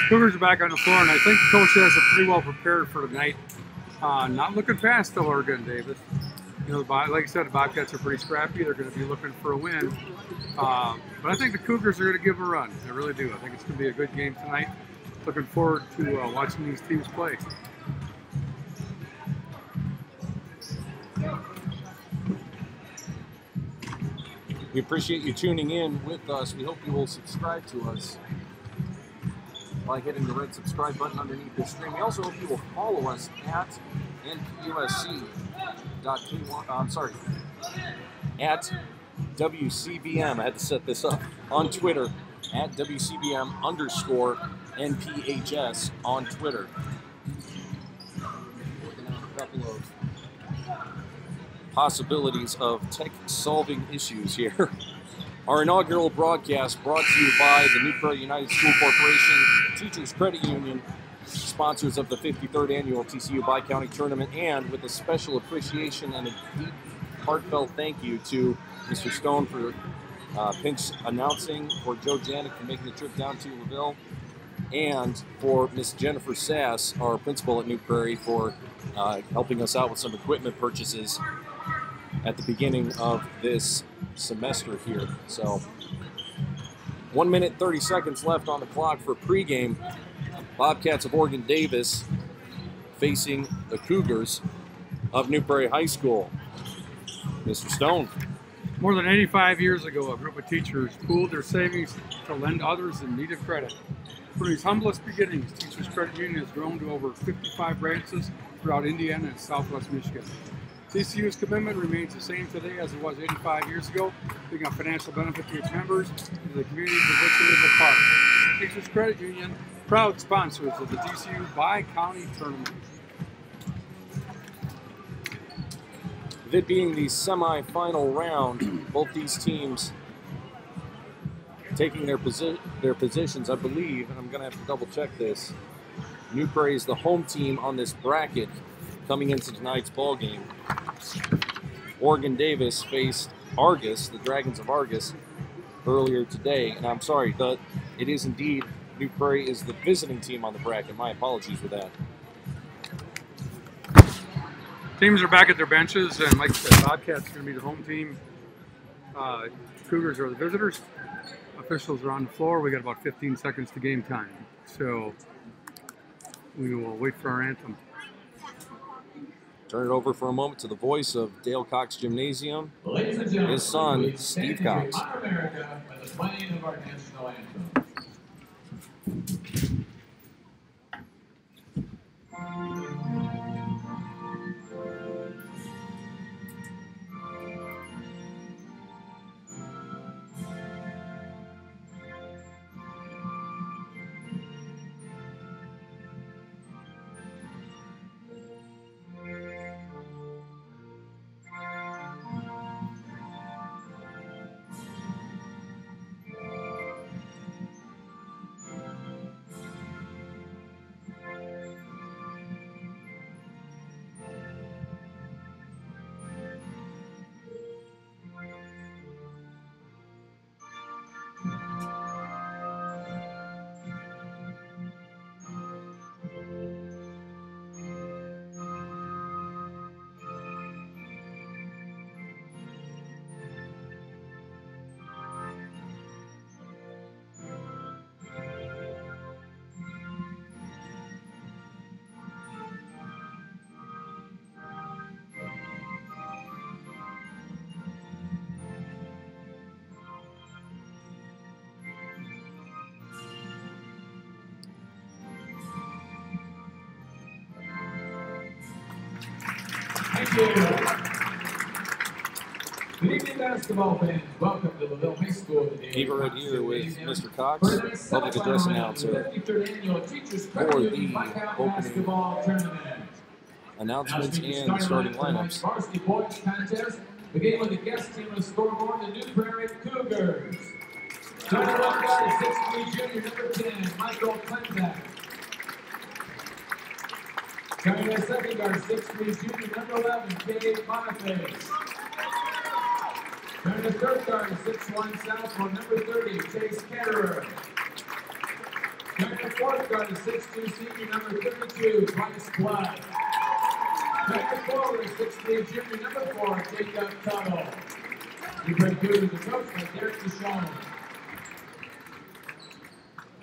Cougars are back on the floor, and I think Coach has it pretty well prepared for tonight. Not looking past the Oregon Davis. You know, like I said, the Bobcats are pretty scrappy. They're going to be looking for a win. But I think the Cougars are going to give them a run. I really do. I think it's going to be a good game tonight. Looking forward to watching these teams play. We appreciate you tuning in with us. We hope you will subscribe to us by hitting the red subscribe button underneath this stream. We also hope you will follow us at at WCBM. I had to set this up on Twitter at WCBM_NPHS on Twitter. Working on a couple of possibilities of tech-solving issues here. Our inaugural broadcast brought to you by the New Prairie United School Corporation, Teachers Credit Union, sponsors of the 53rd Annual TCU Bi-County Tournament, and with a special appreciation and a deep, heartfelt thank you to Mr. Stone for pinch announcing, for Joe Janik for making the trip down to LaVille, and for Miss Jennifer Sass, our principal at New Prairie, for helping us out with some equipment purchases at the beginning of this semester here. So 1 minute 30 seconds left on the clock for pregame. Bobcats of Oregon Davis facing the Cougars of New Prairie High School. Mr. Stone. More than 85 years ago, a group of teachers pooled their savings to lend others in need of credit. From its humblest beginnings, Teachers Credit Union has grown to over 55 branches throughout Indiana and Southwest Michigan. TCU's commitment remains the same today as it was 85 years ago, being a financial benefit to its members and to the communities of which it is a part. Teachers Credit Union, proud sponsors of the TCU Bi-County Tournament. With it being the semifinal round, both these teams taking their positions, I believe, and I'm going to have to double check this. New Prairie is the home team on this bracket coming into tonight's ball game. Oregon Davis faced Argus, the Dragons of Argus, earlier today. And I'm sorry, it is indeed, New Prairie is the visiting team on the bracket. My apologies for that. Teams are back at their benches, and like I said, Bobcats are going to be the home team. Cougars are the visitors. Officials are on the floor. We got about 15 seconds to game time. So we will wait for our anthem. Turn it over for a moment to the voice of Dale Cox Gymnasium, his son, Steve Cox. America by the playing of our national anthem. Thank you. Good evening, basketball fans. Welcome to LaVille High School today. Keep it right here with Mr. Cox, public address announcer, for the opening announcements and the starting lineups. Varsity points contest. Beginning with the guest team on the scoreboard, the New Prairie Cougars. Starting one guard, 6'3" junior, number 10, Michael Klentak. Coming in second guard, 6'3" junior, number 11, Cade Boniface. Coming to third guard, 6'1" sophomore, number 30, Chase Ketterer. Turning the fourth guard is 6'2" senior number 32, Bryce Blood. Turning the forward is 6'3" junior number 4, Jacob Tuttle. New Prairie Cougars is coached by Derek Deshawn.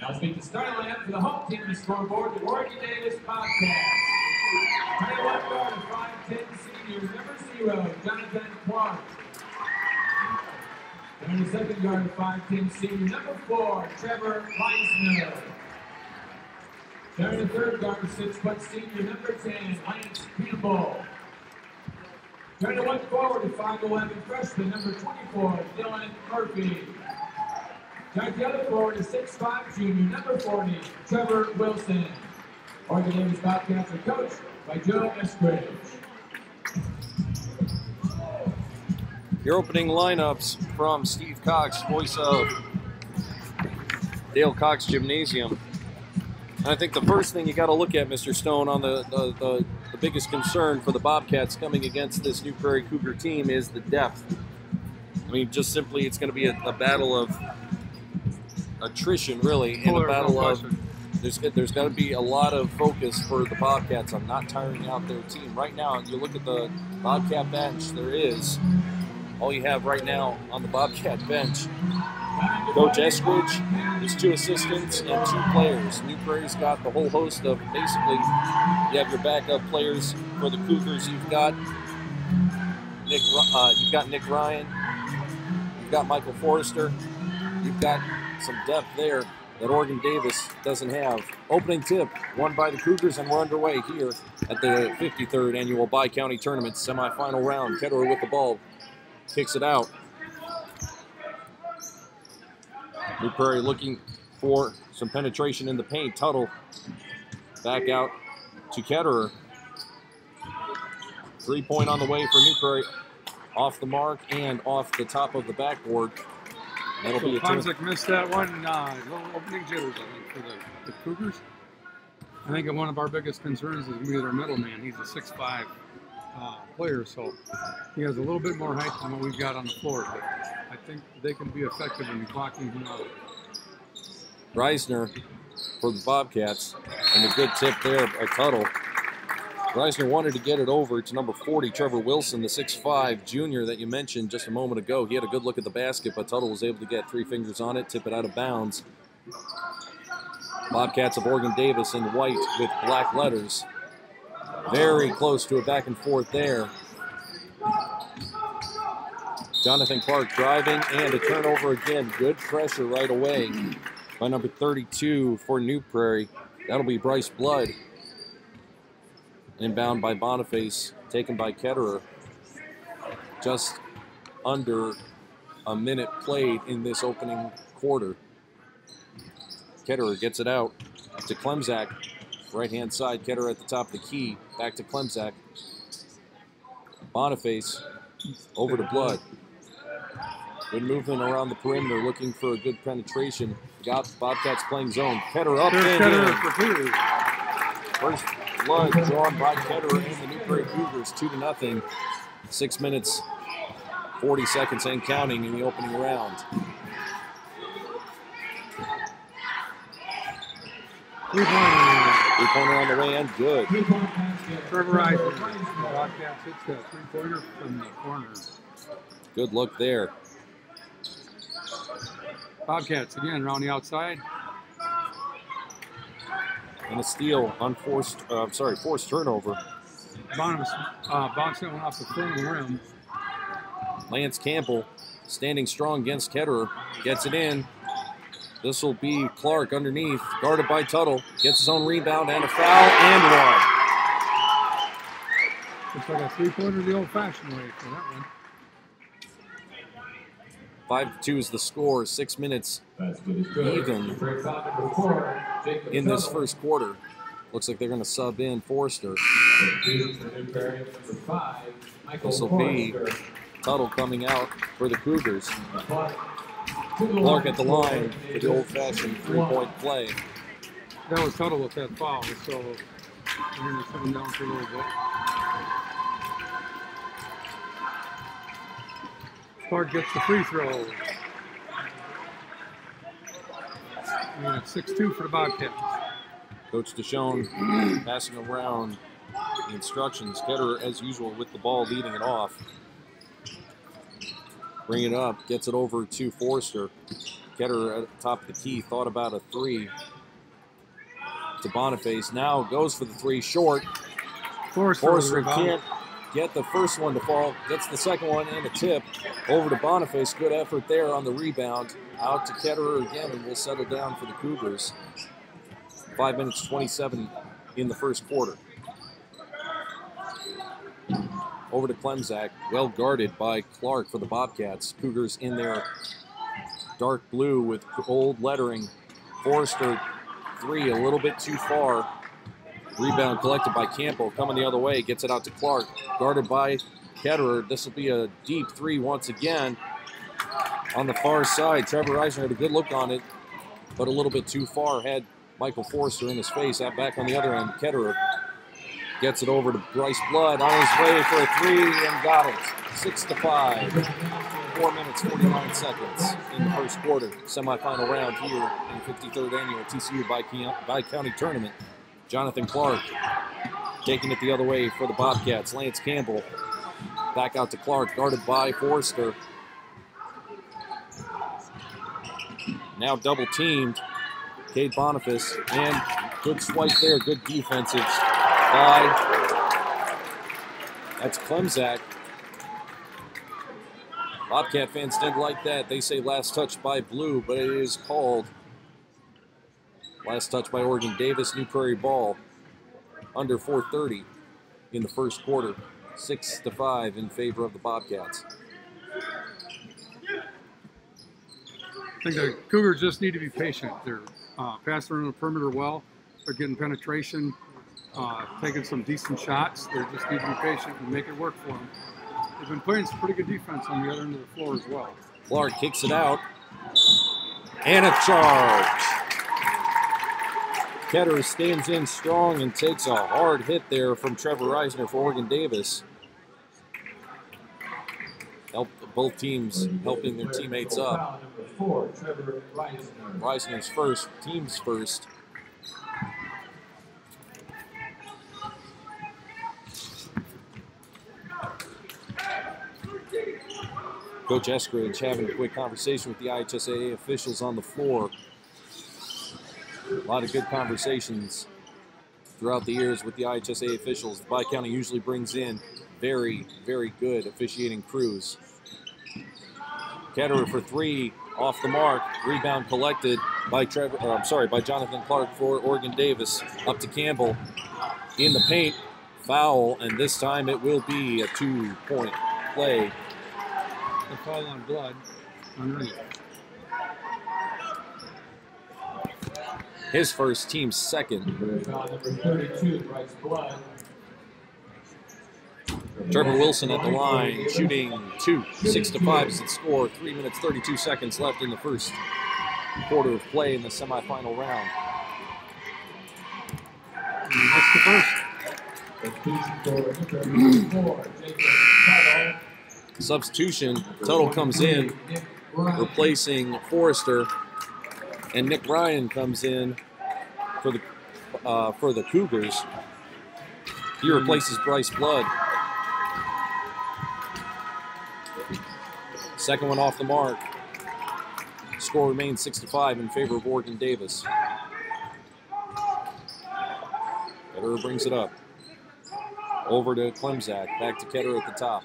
Now let's meet the starting lineup for the home team on the scoreboard, the Oregon Davis Bobcats. 21 guard, 5'10" senior, number 0, Jonathan Clark. And the second guard, 5'10" senior, number 4, Trevor Meisner. And the third guard, 6' senior, number 10, Lance Campbell. Turn to one forward, 5'11" freshman, number 24, Dylan Murphy. Turn the other forward, 6'5" junior, number 40, Trevor Wilson. Oregon Davis Bobcats are coached by Joe Eskridge. Your opening lineups from Steve Cox, voice of Dale Cox Gymnasium. And I think the first thing you got to look at, Mr. Stone, on the biggest concern for the Bobcats coming against this New Prairie Cougar team is the depth. I mean, just simply, it's going to be a battle of attrition, really, and a battle of there's got to be a lot of focus for the Bobcats on not tiring out their team. Right now, you look at the Bobcat bench, all you have right now on the Bobcat bench, Coach Eskridge, his 2 assistants, and 2 players. New Prairie's got the whole host of, basically, you have your backup players for the Cougars. You've got Nick Ryan, you've got Michael Forrester, you've got some depth there that Oregon Davis doesn't have. Opening tip, won by the Cougars, and we're underway here at the 53rd annual Bi-County Tournament semifinal round. Ketterer with the ball, kicks it out. New Prairie looking for some penetration in the paint. Tuttle back out to Ketterer. 3-point on the way for New Prairie. Off the mark and off the top of the backboard. That'll be a Fonzik missed that one. Little opening jitters, I think, for the Cougars. I think one of our biggest concerns is going to be their middleman. He's a 6'5" player, so he has a little bit more height than what we've got on the floor. But I think they can be effective in blocking him out. Reisner for the Bobcats, and a good tip there by Tuttle. Reisner wanted to get it over to number 40, Trevor Wilson, the 6'5" junior that you mentioned just a moment ago. He had a good look at the basket, but Tuttle was able to get 3 fingers on it, tip it out of bounds. Bobcats of Oregon Davis in white with black letters. Very close to a back and forth there. Jonathan Clark driving and a turnover again. Good pressure right away by number 32 for New Prairie. That'll be Bryce Blood. Inbound by Boniface, taken by Ketterer. Just under a minute played in this opening quarter. Ketterer gets it out to Klemzak. Right-hand side, Ketterer at the top of the key. Back to Klemzak. Boniface over to Blood. Good movement around the perimeter, looking for a good penetration. Got Bobcats playing zone. Ketterer up and in. First blood drawn by Ketterer and the New Prairie Cougars, 2-0. 6 minutes, 40 seconds and counting in the opening round. Three-pointer on the way and good. Trevor Reisner. Bobcats hits that 3-pointer from the corner. Good look there. Bobcats again around the outside. And a steal, forced turnover. Bouncing one off the front of the rim. Lance Campbell standing strong against Ketterer. Gets it in. This will be Clark underneath, guarded by Tuttle. Gets his own rebound and a foul and one. Looks like a 3-pointer the old-fashioned way for that one. 5-2 is the score. 6 minutes even in this first quarter. Looks like they're going to sub in Forrester. This will be Tuttle coming out for the Cougars. Clark at the line for the old-fashioned 3-point play. That was Tuttle with that foul, so we're going to sit him down for a little bit. Clark gets the free throw. And it's 6-2 for the Bobcats. Coach DeShone passing around the instructions. Ketterer, as usual, with the ball, leading it off. Bring it up, gets it over to Forrester. Ketterer at the top of the key, thought about a three to Boniface. Now goes for the three, short. Forrester can't get the first one to fall, gets the second one and a tip over to Boniface. Good effort there on the rebound. Out to Ketterer again, and we'll settle down for the Cougars. 5 minutes, 27 in the first quarter. Over to Klemzak, well guarded by Clark for the Bobcats. Cougars in their dark blue with gold lettering. Forrester, three, a little bit too far. Rebound collected by Campbell, coming the other way, gets it out to Clark. Guarded by Ketterer. This will be a deep three once again. On the far side, Trevor Eisner had a good look on it, but a little bit too far. Had Michael Forrester in his face. Back on the other end, Ketterer gets it over to Bryce Blood on his way for a three and got it. 6-5. 4 minutes, 49 seconds in the first quarter. Semifinal round here in the 53rd annual TCU Bi-County Tournament. Jonathan Clark taking it the other way for the Bobcats. Lance Campbell back out to Clark, guarded by Forrester. Now double teamed. Cade Boniface, and good swipe there, good defensive by, that's Klemzak. Bobcat fans didn't like that. They say last touch by Blue, but it is called last touch by Oregon Davis. New Prairie ball. Under 4:30 in the first quarter. 6-5 in favor of the Bobcats. I think the Cougars just need to be patient. They're passing around the perimeter well. They're getting penetration, taking some decent shots. They just need to be patient and make it work for them. They've been playing some pretty good defense on the other end of the floor as well. Clark kicks it out. And a charge. Ketterer stands in strong and takes a hard hit there from Trevor Eisner for Oregon Davis. Both teams helping their teammates up. Reisner's first, team's first. Coach Eskridge having a quick conversation with the IHSAA officials on the floor. A lot of good conversations throughout the years with the IHSAA officials. The Bi-County usually brings in very, very good officiating crews. Ketterer for three, off the mark. Rebound collected by Jonathan Clark for Oregon Davis. Up to Campbell in the paint. Foul, and this time it will be a 2-point play. The foul on Blood underneath. His first, team's second. Foul number 32, Bryce Blood. Trevor Wilson at the line, shooting 2. 6-5 is the score. 3 minutes, 32 seconds left in the first quarter of play in the semifinal round. That's the first. Substitution, Tuttle comes in, replacing Forrester, and Nick Ryan comes in for the Cougars. He replaces Bryce Blood. Second one off the mark. Score remains 6-5 in favor of Oregon Davis. Ketterer brings it up. Over to Klemzak. Back to Ketterer at the top.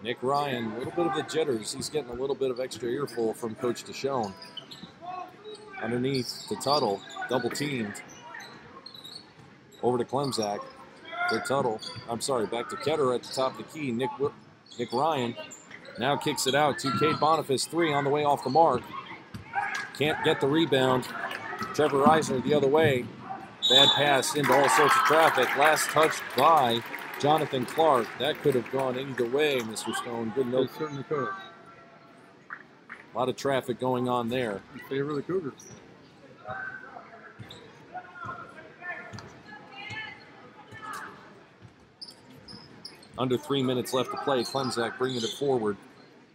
Nick Ryan, a little bit of the jitters. He's getting a little bit of extra earful from Coach DeShone. Underneath to Tuttle. Double teamed. Over to Klemzak. To Tuttle. Back to Ketterer at the top of the key. Nick Ryan now kicks it out to Cade Boniface. Three on the way off the mark. Can't get the rebound. Trevor Eisner the other way. Bad pass into all sorts of traffic. Last touch by Jonathan Clark. That could have gone either way, Mr. Stone. Good note. It certainly could have. A lot of traffic going on there. In favor of the Cougars. Under 3 minutes left to play. Klemzak bringing it forward.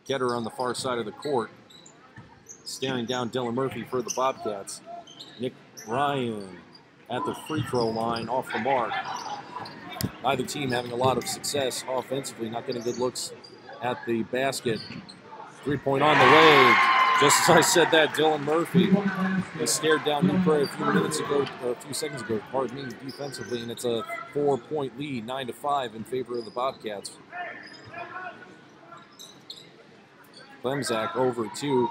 Ketterer on the far side of the court. staring down Dylan Murphy for the Bobcats. Nick Ryan at the free throw line, off the mark. Neither team having a lot of success offensively, not getting good looks at the basket. 3-point on the way. Just as I said that, Dylan Murphy has stared down New Prairie a few seconds ago, pardon me, defensively, and it's a 4-point lead, 9-5 in favor of the Bobcats. Klemzak over to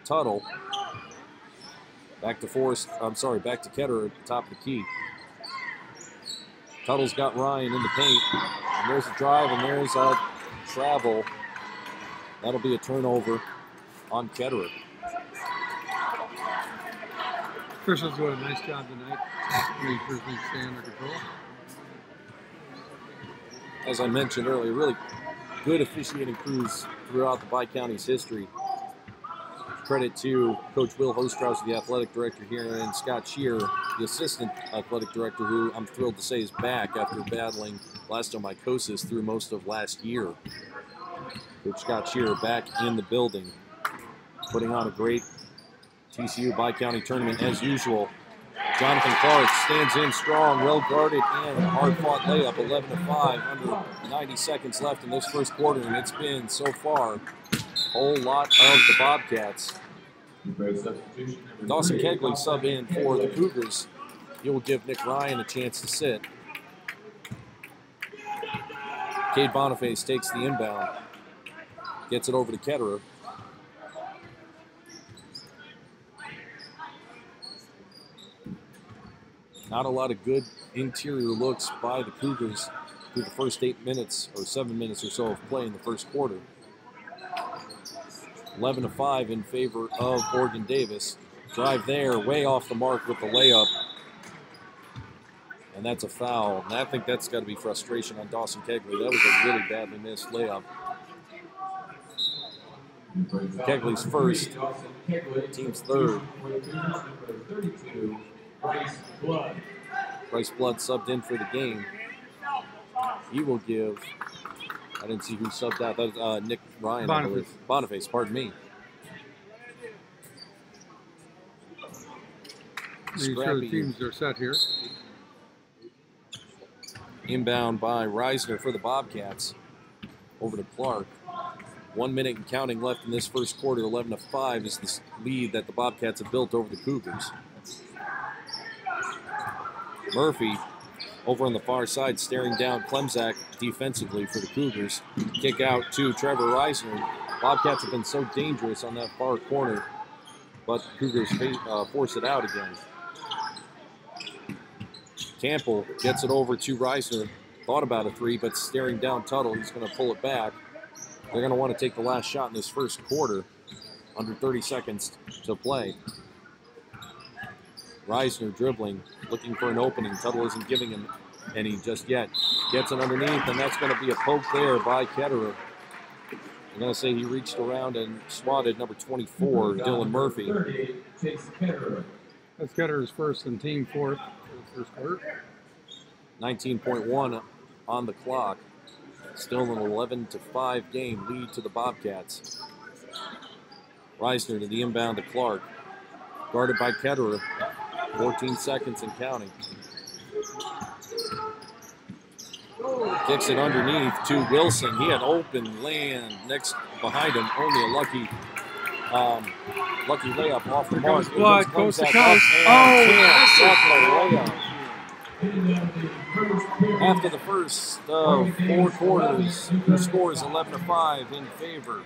Tuttle. Back to Ketterer at the top of the key. Tuttle's got Ryan in the paint. And there's a drive, and there's a travel. That'll be a turnover on Ketterer. Officials doing a nice job tonight. Everything staying under control. As I mentioned earlier, really good officiating crews throughout the Bi-County's history. Credit to Coach Will Hostrauss, the athletic director here, and Scott Shear, the assistant athletic director, who I'm thrilled to say is back after battling blastomycosis through most of last year. Coach Scott Shear back in the building, putting on a great TCU Bi-County tournament as usual. Jonathan Clark stands in strong, well guarded, and hard-fought layup, 11-5, under 90 seconds left in this first quarter, and it's been so far a whole lot of the Bobcats. Dawson Kegley sub in for the Cougars. He will give Nick Ryan a chance to sit. Cade Boniface takes the inbound, gets it over to Ketterer. Not a lot of good interior looks by the Cougars through the first 8 minutes or 7 minutes or so of play in the first quarter. 11-5 in favor of Morgan Davis. Drive there, way off the mark with the layup. And that's a foul. And I think that's got to be frustration on Dawson Kegley. That was a really badly missed layup. Kegley's first, team's third. Bryce Blood subbed in for the game. He will give, I didn't see who subbed out. That was Nick Ryan. Boniface, pardon me. These sure the teams are set here. Inbound by Reisner for the Bobcats. Over to Clark. 1 minute and counting left in this first quarter. 11-5 is the lead that the Bobcats have built over the Cougars. Murphy over on the far side staring down Klemzak defensively for the Cougars. Kick out to Trevor Reisner. Bobcats have been so dangerous on that far corner, but the Cougars force it out again. Campbell gets it over to Reisner. Thought about a three, but staring down Tuttle, he's going to pull it back. They're going to want to take the last shot in this first quarter. Under 30 seconds to play. Reisner dribbling, looking for an opening. Tuttle isn't giving him any just yet. Gets it underneath, and that's going to be a poke there by Ketterer. I'm going to say he reached around and swatted number 24, Dylan Murphy. That's Ketterer's first and team fourth for the first quarter. 19.1 on the clock. Still an 11-5 game lead to the Bobcats. Reisner to the inbound to Clark. Guarded by Ketterer. 14 seconds and counting. Kicks it underneath to Wilson. He had open land next behind him. Only a lucky layup off the mark. Blood, coast to coast. After the first 4 quarters, the score is 11-5 in favor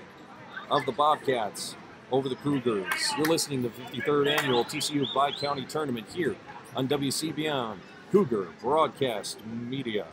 of the Bobcats over the Cougars. You're listening to the 53rd Annual TCU Bi-County Tournament here on WCBM, Cougar Broadcast Media.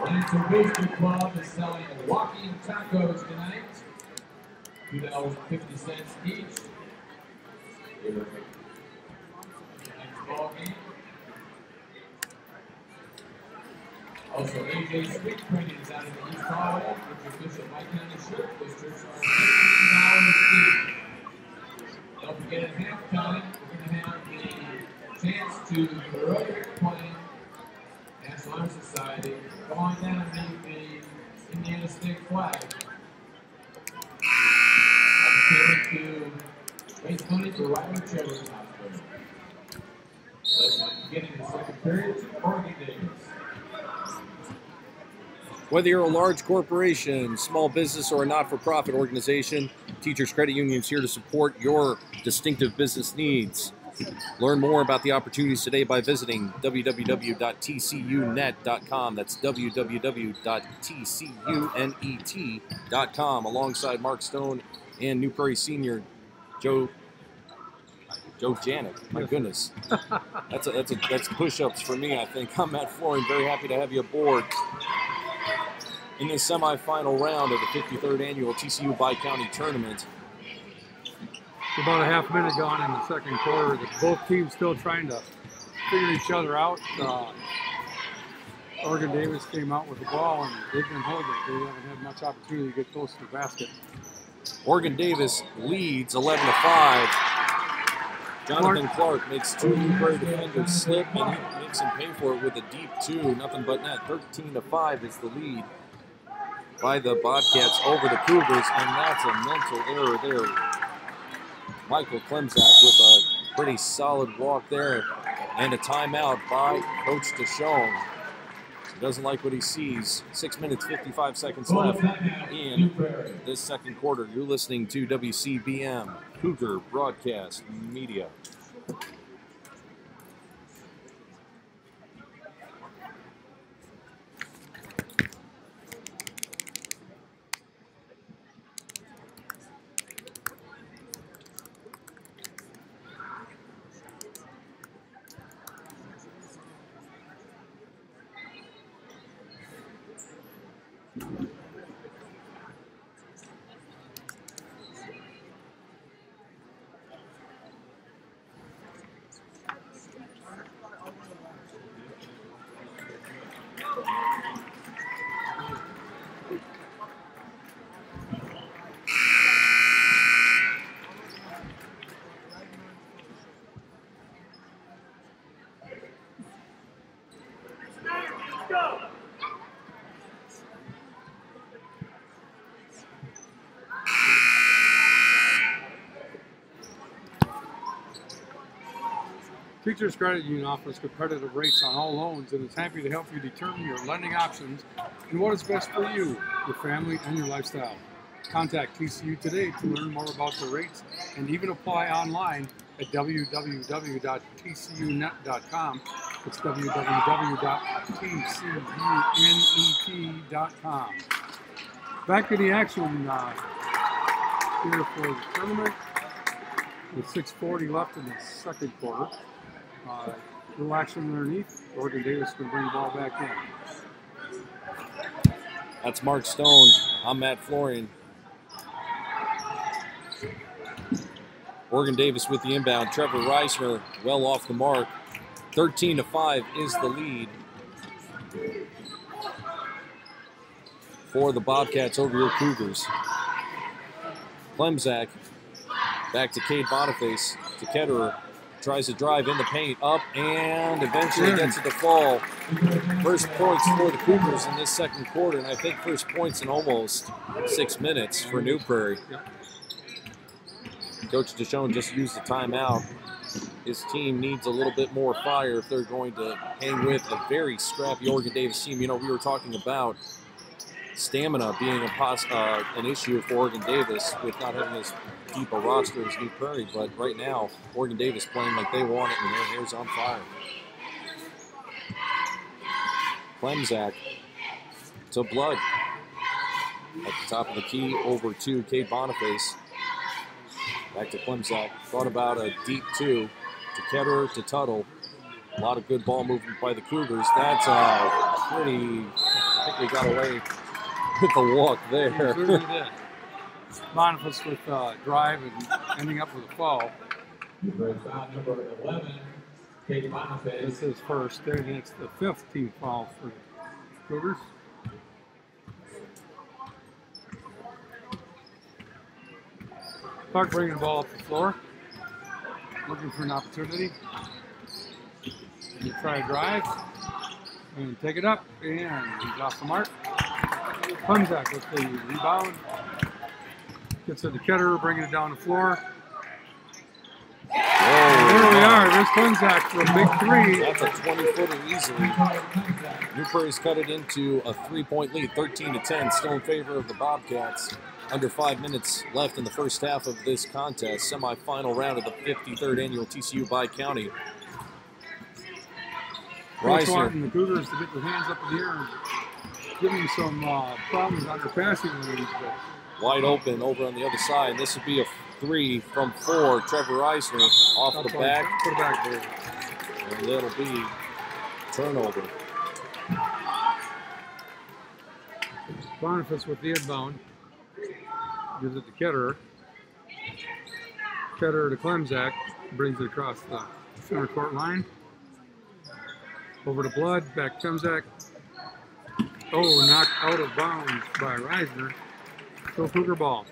Lansing Booster Club is selling walking tacos tonight. $2.50 each. Next ball game. Also, AJ Street Printing is out of the East Hallway, which official White County Shirt Districts are $15 each. Don't forget at halftime, we're going to have the chance to heroic play National Honor Society. Go on down and meet the Indiana State flag. Opportunity to raise money for Riley Children's Hospital. Let's beginning the second period to Oregon Davis. Whether you're a large corporation, small business, or a not-for-profit organization, Teachers Credit Union is here to support your distinctive business needs. Learn more about the opportunities today by visiting www.tcunet.com. That's www.tcunet.com. Alongside Mark Stone and New Prairie Senior Joe Janik. My goodness, that's push-ups for me. I think I'm Matt Florian. Very happy to have you aboard in this semifinal round of the 53rd annual TCU Bi-County Tournament. About a half minute gone in the second quarter. Both teams still trying to figure each other out. Oregon Davis came out with the ball and they've been holding it. They haven't had much opportunity to get close to the basket. Oregon Davis leads 11-5. Jonathan Clark makes two New Prairie defenders slip and he makes him pay for it with a deep two. Nothing but net. 13-5 is the lead by the Bobcats over the Cougars, and that's a mental error there. Michael Klemzak with a pretty solid walk there, and a timeout by Coach DeShone. He doesn't like what he sees. 6 minutes, 55 seconds left in this second quarter. You're listening to WCBM, Cougar Broadcast Media. Teachers Credit Union offers competitive rates on all loans and is happy to help you determine your lending options and what is best for you, your family, and your lifestyle. Contact TCU today to learn more about the rates and even apply online at www.tcunet.com. It's www.tcunet.com. Back to the action here for the tournament with 6:40 left in the second quarter. Little action underneath. Oregon Davis can bring the ball back in. That's Mark Stone. I'm Matt Florian. Oregon Davis with the inbound. Trevor Reisner well off the mark. 13-5 is the lead for the Bobcats over your Cougars. Klemzak back to Cade Boniface to Ketterer. Tries to drive in the paint, up, and eventually gets it to fall. First points for the Cougars in this second quarter, and I think first points in almost 6 minutes for New Prairie. Coach DeShone just used the timeout. His team needs a little bit more fire if they're going to hang with a very scrappy Oregon Davis team. You know, we were talking about stamina being an issue for Oregon Davis with not having as deep a roster as New Prairie, but right now Oregon Davis playing like they want it and their hair's on fire. Klemzak to Blood at the top of the key over to Cade Boniface. Back to Klemzak. Thought about a deep two to Ketterer to Tuttle. A lot of good ball movement by the Cougars. That's pretty. I think we got away with the walk there. He certainly did. Boniface with drive and ending up with a foul. Number 11, Cade Boniface. This is first. Then it's the 5th team foul for Cougars. Clark bringing the ball up the floor. Looking for an opportunity. You try to drive. And take it up. And he's off the mark. Klemzak with the rebound. Gets it to Ketterer, bringing it down the floor. There we are. There's Klemzak for a big three. That's a 20-footer easily. New Prairie's cut it into a 3-point lead, 13-10, still in favor of the Bobcats. Under 5 minutes left in the first half of this contest, semifinal round of the 53rd annual TCU Bi-County. Coach wanting the Cougars to get their hands up in the air and give them some problems on their passing lanes. Wide open over on the other side. This would be a 3 from 4. Trevor Eisner off the back. Put it back there. And it'll be turnover. Boniface with the inbound. Gives it to Ketterer. Ketterer to Klemzak. Brings it across the center court line. Over to Blood. Back to Klemzak. Oh, knocked out of bounds by Reisner. Still Cougar ball.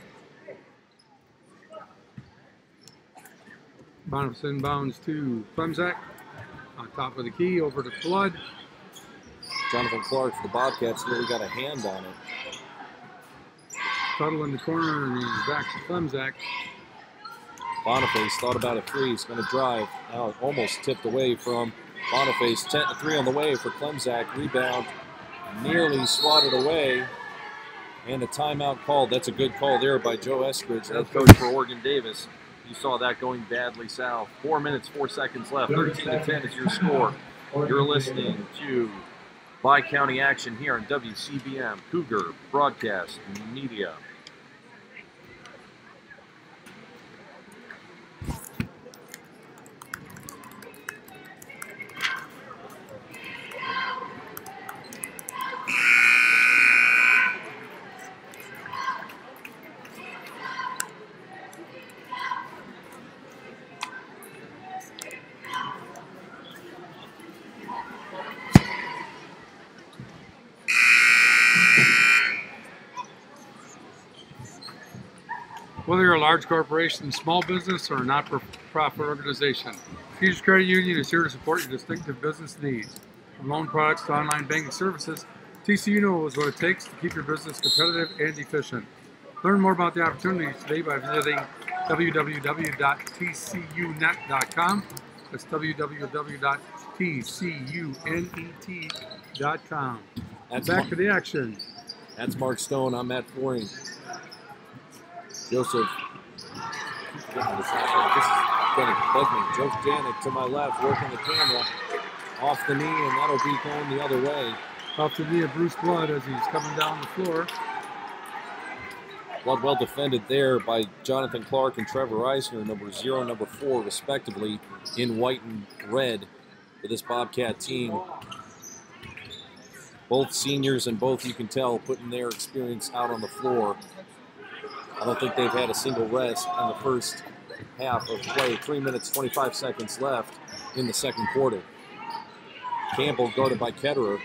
Boniface inbounds to Klemzak. On top of the key, over to Blood. Jonathan Clark for the Bobcats really got a hand on it. Tuttle in the corner and he's back to Klemzak. Boniface thought about a 3. He's going to drive. Now it almost tipped away from Boniface. 3 on the way for Klemzak. Rebound nearly swatted away. And a timeout called. That's a good call there by Joe Eskridge, head coach for Oregon Davis. You saw that going badly south. 4 minutes, 4 seconds left. 13-10 is your score. You're listening to Bi-County action here on WCBM Cougar Broadcast Media. Whether you're a large corporation, small business, or a not-for-profit organization, Teachers Credit Union is here to support your distinctive business needs. From loan products to online banking services, TCU knows what it takes to keep your business competitive and efficient. Learn more about the opportunities today by visiting www.tcunet.com. That's www.tcunet.com. Back to the action. That's Mark Stone. I'm Matt Flooring. Joseph, this is going to bug me. Joseph Janik to my left, working the camera. Off the knee, and that'll be going the other way. Off the knee of Bruce Blood as he's coming down the floor. Blood well defended there by Jonathan Clark and Trevor Eisner, number 0 and number 4, respectively, in white and red for this Bobcat team. Both seniors and both, you can tell, putting their experience out on the floor. I don't think they've had a single rest in the first half of play. 3 minutes, 25 seconds left in the second quarter. Campbell guarded by Ketterer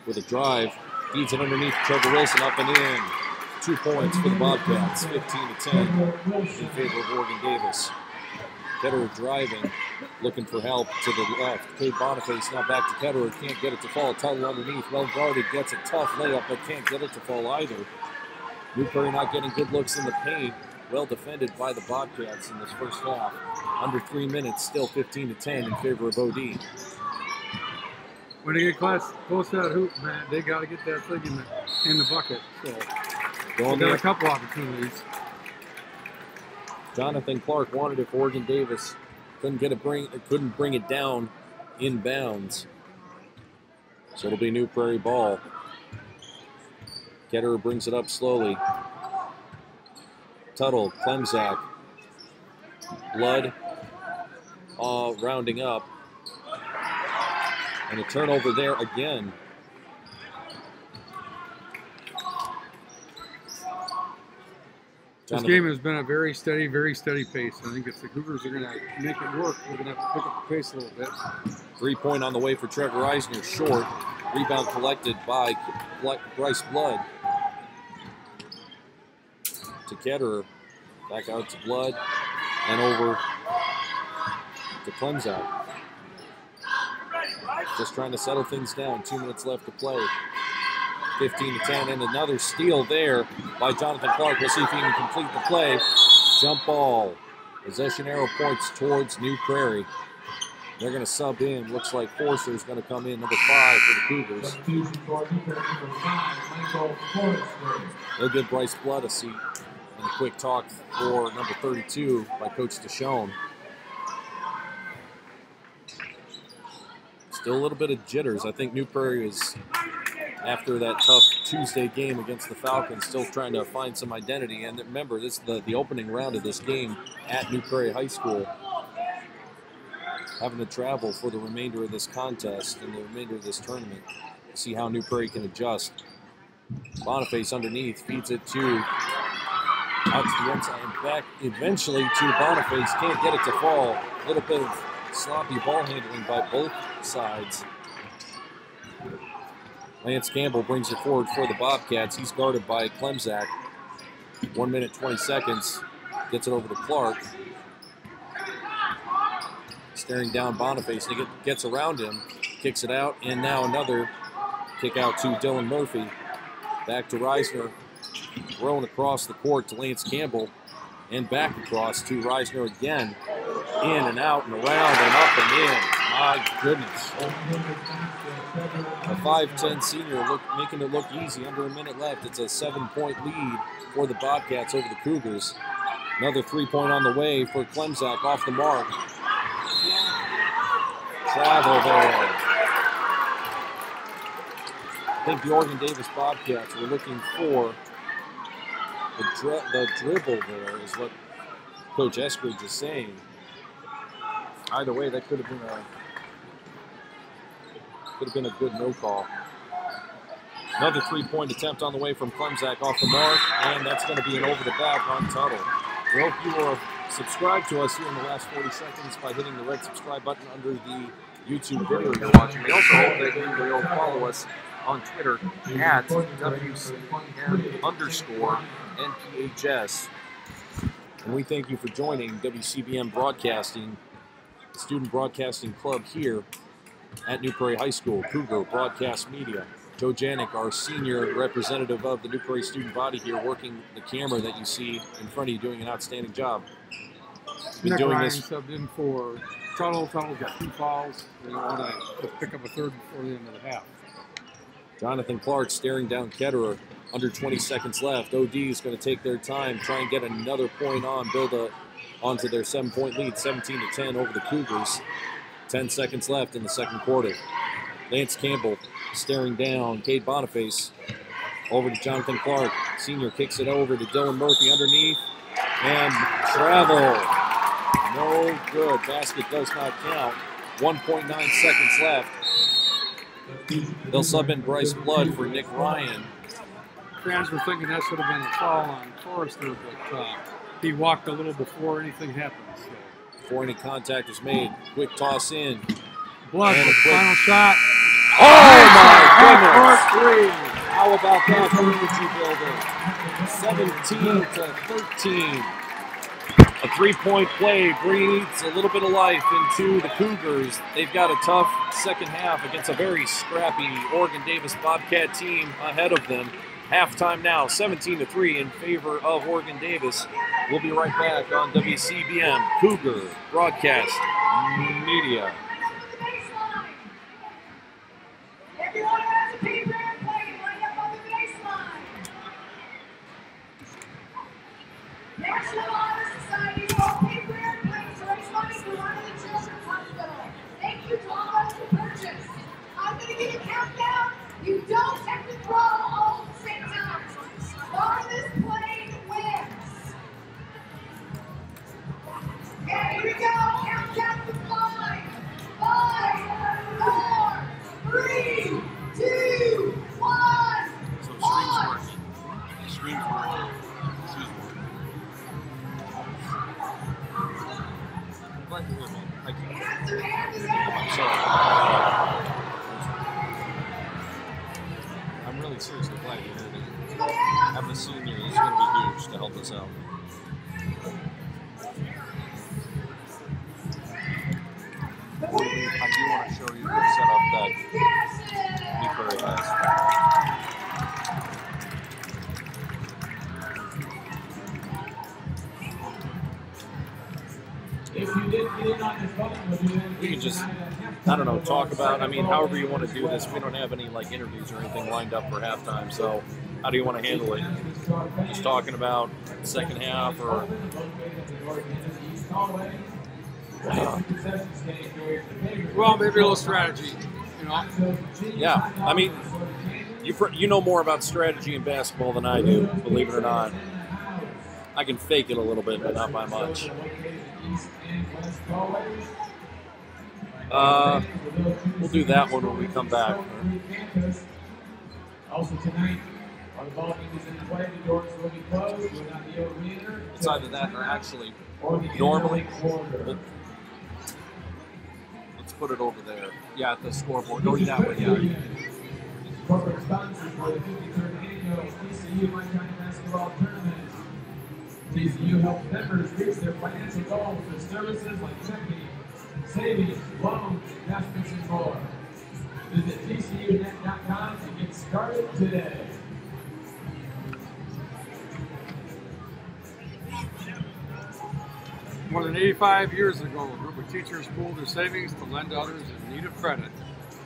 with a drive. Feeds it underneath Trevor Wilson, up and in. 2 points for the Bobcats, 15-10 in favor of Oregon Davis. Ketterer driving, looking for help to the left. Cade Boniface now back to Ketterer. Can't get it to fall. Tuttle underneath, well guarded, gets a tough layup, but can't get it to fall either. New Prairie not getting good looks in the paint. Well defended by the Bobcats in this first half. Under 3 minutes, still 15-10 in favor of OD. When they get close to that hoop, man, they got to get that thing in the bucket. So they got a couple opportunities. Jonathan Clark wanted it for Oregon Davis. Couldn't bring it down in bounds. So it'll be New Prairie ball. Ketterer brings it up slowly. Tuttle, Klemzak, Blood, rounding up. And a turnover there again. This game has been a very steady pace. I think if the Cougars are going to make it work, they're going to have to pick up the pace a little bit. 3-point on the way for Trevor Eisner, short. Rebound collected by Bryce Blood. To Ketterer. Back out to Blood. And over to Klemzak. Just trying to settle things down. 2 minutes left to play. 15-10, and another steal there by Jonathan Clark. We'll see if he can complete the play. Jump ball. Possession arrow points towards New Prairie. They're going to sub in. Looks like Forster is going to come in, number 5 for the Cougars. They'll give Bryce Blood a seat. And a quick talk for number 32 by Coach Deshone. Still a little bit of jitters. I think New Prairie is, after that tough Tuesday game against the Falcons, still trying to find some identity. And remember, this is the opening round of this game at New Prairie High School. Having to travel for the remainder of this contest and the remainder of this tournament. See how New Prairie can adjust. Boniface underneath, feeds it to out to the inside and back eventually to Boniface. Can't get it to fall. A little bit of sloppy ball handling by both sides. Lance Campbell brings it forward for the Bobcats. He's guarded by Klemzak. 1 minute, 20 seconds. Gets it over to Clark. Staring down Boniface. He gets around him. Kicks it out. And now another kick out to Dylan Murphy. Back to Reisner. Thrown across the court to Lance Campbell. And back across to Reisner again. In and out and around and up and in. My goodness. A 5'10 senior making it look easy. Under a minute left. It's a 7-point lead for the Bobcats over the Cougars. Another 3-point on the way for Klemzak off the mark. Travel there. I think the Oregon Davis Bobcats were looking for the dribble there is what Coach Eskridge is saying. Either way, that could have been a good no call. Another 3-point attempt on the way from Klemzak off the mark, and that's going to be an over the back on Tuttle. We hope you will subscribe to us here in the last 40 seconds by hitting the red subscribe button under the YouTube video you're watching. We also hope that you will follow us on Twitter at WCBM_NPHS. And we thank you for joining WCBM Broadcasting, the Student Broadcasting Club here at New Prairie High School, Cougar Broadcast Media. Joe Janik, our senior representative of the New Prairie student body here, working the camera that you see in front of you, doing an outstanding job. Been Nick doing Ryan this. Subbed in for Tuttle. Tuttle's got 2 fouls. They want to pick up a third before the end of the half. Jonathan Clark staring down Ketterer. Under 20 seconds left. OD is going to take their time, try and get another point on, build onto their 7-point lead, 17-10 over the Cougars. 10 seconds left in the second quarter. Lance Campbell staring down Cade Boniface. Over to Jonathan Clark. Senior kicks it over to Dylan Murphy underneath. And travel. No good. Basket does not count. 1.9 seconds left. They'll sub in Bryce Blood for Nick Ryan. Fans were thinking that should have been a foul on Forrester, but he walked a little before anything happened. So. Before any contact was made. Quick toss in. Blood with the final shot. Oh my goodness! How about that for Energy Builder? 17-13. A 3-point play breathes a little bit of life into the Cougars. They've got a tough second half against a very scrappy Oregon Davis Bobcat team ahead of them. Halftime now, 17-3 in favor of Oregon Davis. We'll be right back on WCBM Cougar Broadcast Media. Everyone has a paper and plate lined up on the baseline. National Honor Society wrote paper and plates to raise money for one of the children's hospital. Thank you to all those who purchased. I'm going to give a countdown. You don't have to throw all at the same time. Farthest plane wins. Okay, here we go. Countdown to 5. 5, 4, 3, 2, 1. So the screen's working. The screen's working. I'm sorry. seriously glad you're here. Having a senior is going to be huge to help us out. I do want to show you the setup that New Prairie has. We can just, I don't know, talk about, I mean, however you want to do this. We don't have any like interviews or anything lined up for halftime, so how do you want to handle it? Just talking about the second half or... Well, maybe a little strategy, you know. Yeah, I mean, you know more about strategy in basketball than I do, believe it or not. I can fake it a little bit, but not by much. We'll do that one when we come back. Also tonight, our ball game is in play. The doors will be closed. Will not be able to enter. It's either that or actually, normally, let's put it over there. Yeah, at the scoreboard. Go that way, yeah. Corporate sponsors for the 53rd annual TCU Lifetime Basketball Tournament. TCU helps members reach their financial goals with services like checking, savings, loans, investments, and more. Visit TCUnet.com to get started today. More than 85 years ago, a group of teachers pooled their savings to lend to others in need of credit.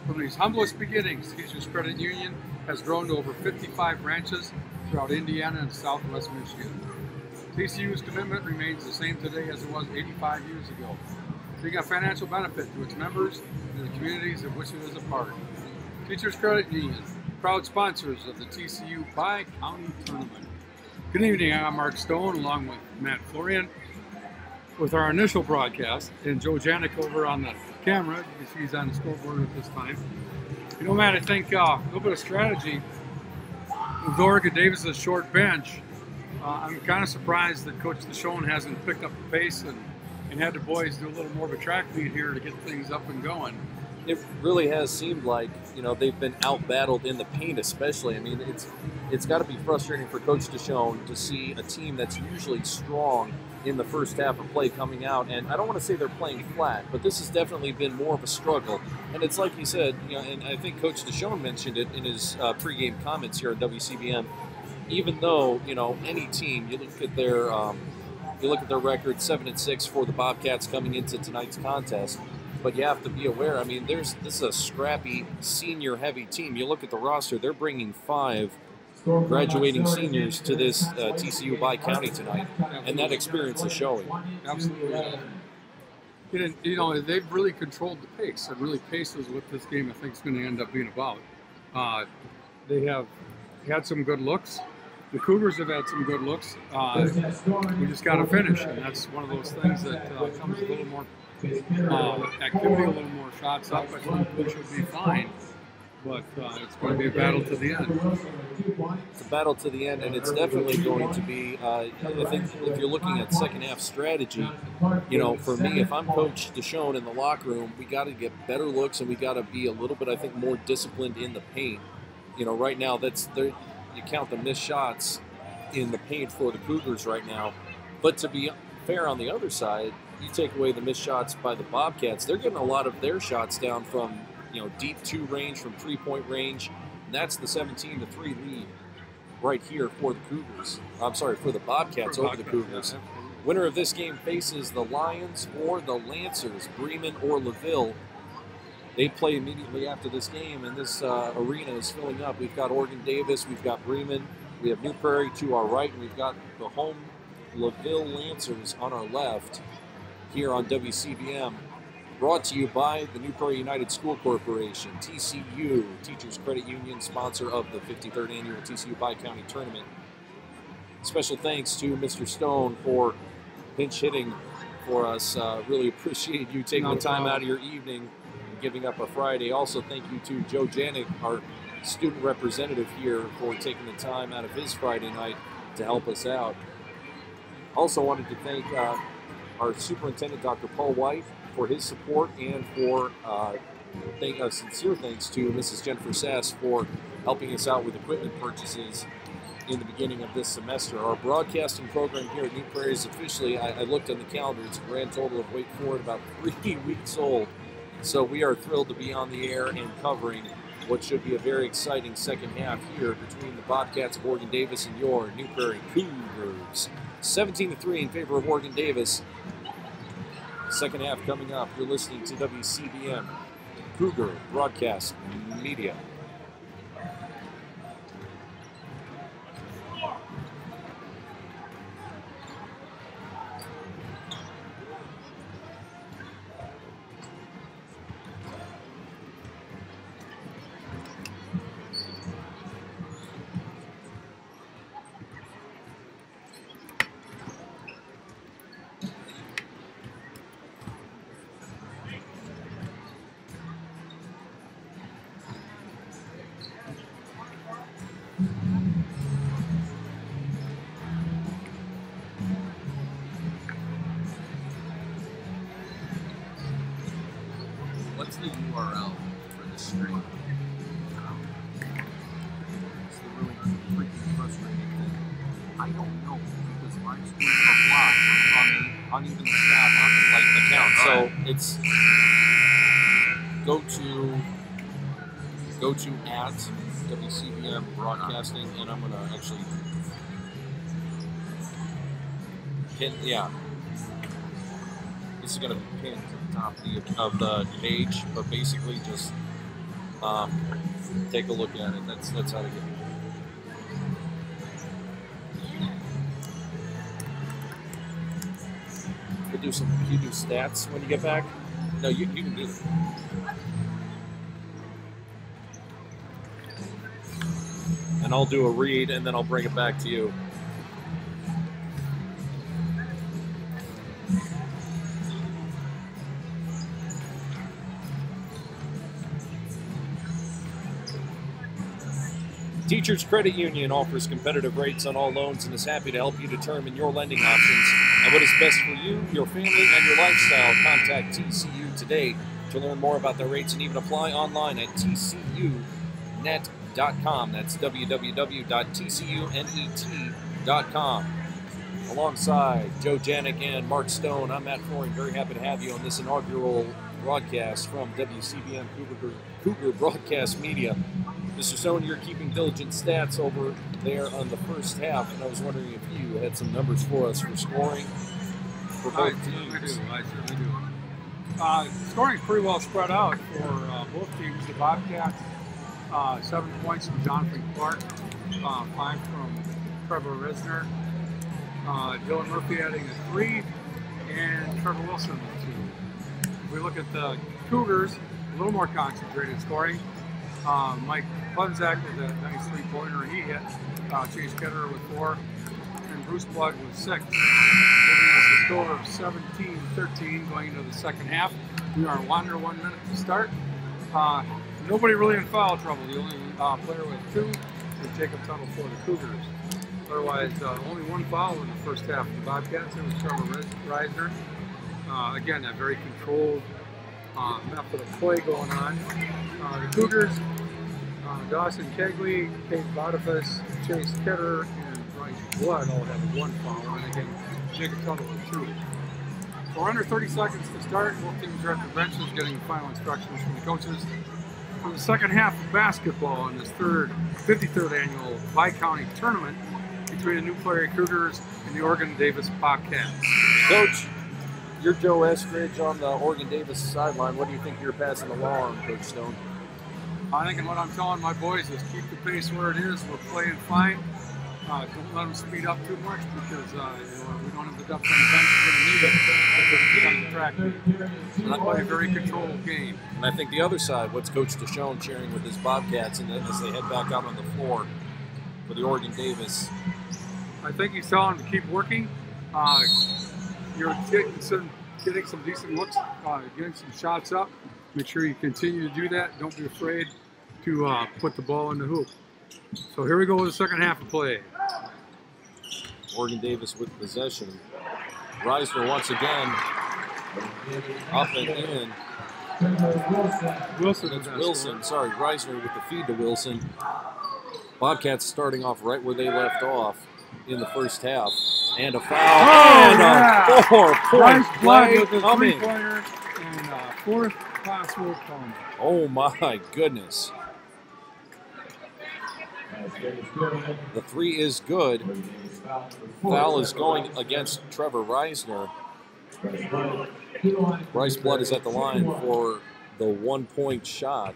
From these humblest beginnings, Teachers Credit Union has grown to over 55 branches throughout Indiana and Southwest Michigan. TCU's commitment remains the same today as it was 85 years ago, being a financial benefit to its members and the communities of which it is a part. Teachers Credit Union, proud sponsors of the TCU Bi-County Tournament. Good evening, I'm Mark Stone along with Matt Florian with our initial broadcast, and Joe Janik over on the camera. You can see he's on the scoreboard at this time. You know, Matt, I think a little bit of strategy with Oregon Davis's short bench. I'm kind of surprised that Coach DeShone hasn't picked up the pace and had the boys do a little more of a track meet here to get things up and going. It really has seemed like, you know, they've been out-battled in the paint especially. I mean, it's got to be frustrating for Coach DeShone to see a team that's usually strong in the first half of play coming out. And I don't want to say they're playing flat, but this has definitely been more of a struggle. And it's like you said, you know, and I think Coach DeShone mentioned it in his pregame comments here at WCBM. Even though, you know, any team, you look at their record, 7-6 for the Bobcats coming into tonight's contest. But you have to be aware, I mean, this is a scrappy, senior-heavy team. You look at the roster, they're bringing 5 graduating seniors to this TCU Bi-County tonight, and that experience is showing. Absolutely. You know, they've really controlled the pace, and really pace is what this game, I think, is going to end up being about. They have had some good looks. The Cougars have had some good looks. We just got to finish, and that's one of those things that comes a little more activity, a little more shots up. I think we should be fine, but it's going to be a battle to the end. It's a battle to the end, and it's definitely going to be, I think if you're looking at second half strategy, you know, for me, if I'm Coach DeShone in the locker room, we got to get better looks, and we got to be a little bit, I think, more disciplined in the paint. You know, right now, you count the missed shots in the paint for the Cougars right now. But to be fair on the other side, you take away the missed shots by the Bobcats, they're getting a lot of their shots down from, you know, deep 2 range, from 3-point range. And that's the 17-3 lead right here for the Cougars. I'm sorry, for the Bobcats over the Cougars. Winner of this game faces the Lions or the Lancers, Bremen or LaVille. They play immediately after this game, and this arena is filling up. We've got Oregon Davis, we've got Bremen, we have New Prairie to our right, and we've got the home LaVille Lancers on our left here on WCBM. Brought to you by the New Prairie United School Corporation, TCU, Teachers Credit Union, sponsor of the 53rd Annual TCU Bi-County Tournament. Special thanks to Mr. Stone for pinch hitting for us. Really appreciate you taking the time out of your evening and giving up a Friday. Also, thank you to Joe Janik, our student representative here, for taking the time out of his Friday night to help us out. Also wanted to thank our superintendent, Dr. Paul White, for his support, and for sincere thanks to Mrs. Jennifer Sass for helping us out with equipment purchases in the beginning of this semester. Our broadcasting program here at New Prairie is officially, I looked on the calendar, it's a grand total of, wait for it, about 3 weeks old. So we are thrilled to be on the air and covering what should be a very exciting second half here between the Bobcats of Oregon Davis and your New Prairie Cougars. 17-3 in favor of Oregon Davis. Second half coming up. You're listening to WCBM Cougar Broadcast Media. What's the URL for the stream? It's the really freaking frustrating thing. I don't know because my streams are blocked on the uneven staff account. So it's go to at WCBM Broadcasting, and I'm gonna actually pin. Yeah, this is gonna be pinned to the top of the page, but basically just take a look at it. That's how to get it. You do stats when you get back? No, you can do it. And I'll do a read, and then I'll bring it back to you. Teachers Credit Union offers competitive rates on all loans and is happy to help you determine your lending options and what is best for you, your family, and your lifestyle. Contact TCU today to learn more about their rates and even apply online at tcunet.com. That's www.tcunet.com. Alongside Joe Janik and Mark Stone, I'm Matt Flooring. Very happy to have you on this inaugural broadcast from WCBM Cougar Broadcast Media. Mr. Stone, you're keeping diligent stats over there on the first half, and I was wondering if you had some numbers for us for scoring for both teams. I certainly do. Scoring is pretty well spread out for both teams. The Bobcats, 7 points from Jonathan Clark, 5 from Trevor Risner, Dylan Murphy adding a 3, and Trevor Wilson a 2. If we look at the Cougars, a little more concentrated scoring. Mike Funzak with a nice 3-pointer he hit. Chase Ketterer with 4. And Bruce Blood with 6. Giving us a score of 17-13 going into the second half. We are under 1 minute to start. Nobody really in foul trouble. The only player with 2 is Jacob Tuttle for the Cougars. Otherwise, only 1 foul in the first half of the Bobcats. It was Trevor Risner. Again, a very controlled method of play going on. The Cougars, Dawson Kegley, Kate Boniface, Chase Ketterer, and Bryce Blood all have 1 foul, and again, Jacob Tuttle with 2. So we're under 30 seconds to start. Both teams are at the benches getting final instructions from the coaches for the second half of basketball in this 53rd annual Bi-County tournament between the New Prairie Cougars and the Oregon Davis Bobcats. Coach, you're Joe Estridge on the Oregon Davis sideline. What do you think you're passing along, Coach Stone? I think what I'm telling my boys is keep the pace where it is. We're playing fine. Don't let them speed up too much because we don't have the depth on the bench. We're going to need it if we're going to track it. So that's why a very controlled game. And I think the other side, what's Coach Deshawn sharing with his Bobcats, and then as they head back out on the floor for the Oregon Davis. I think he's telling them to keep working. You're getting some decent looks, getting some shots up. Make sure you continue to do that. Don't be afraid to put the ball in the hoop. So here we go with the second half of play. Oregon Davis with possession. Reisner once again up and in. Trevor Wilson. Wilson. It's Wilson. Sorry, Reisner with the feed to Wilson. Bobcats starting off right where they left off in the first half. And a foul. Oh, and yeah. a 4-point Bryce Blood with a coming. three-pointer and a fourth class world coming. Oh my goodness. The three is good. Foul is going against Trevor Reisner. Bryce Blood is at the line for the 1-point shot.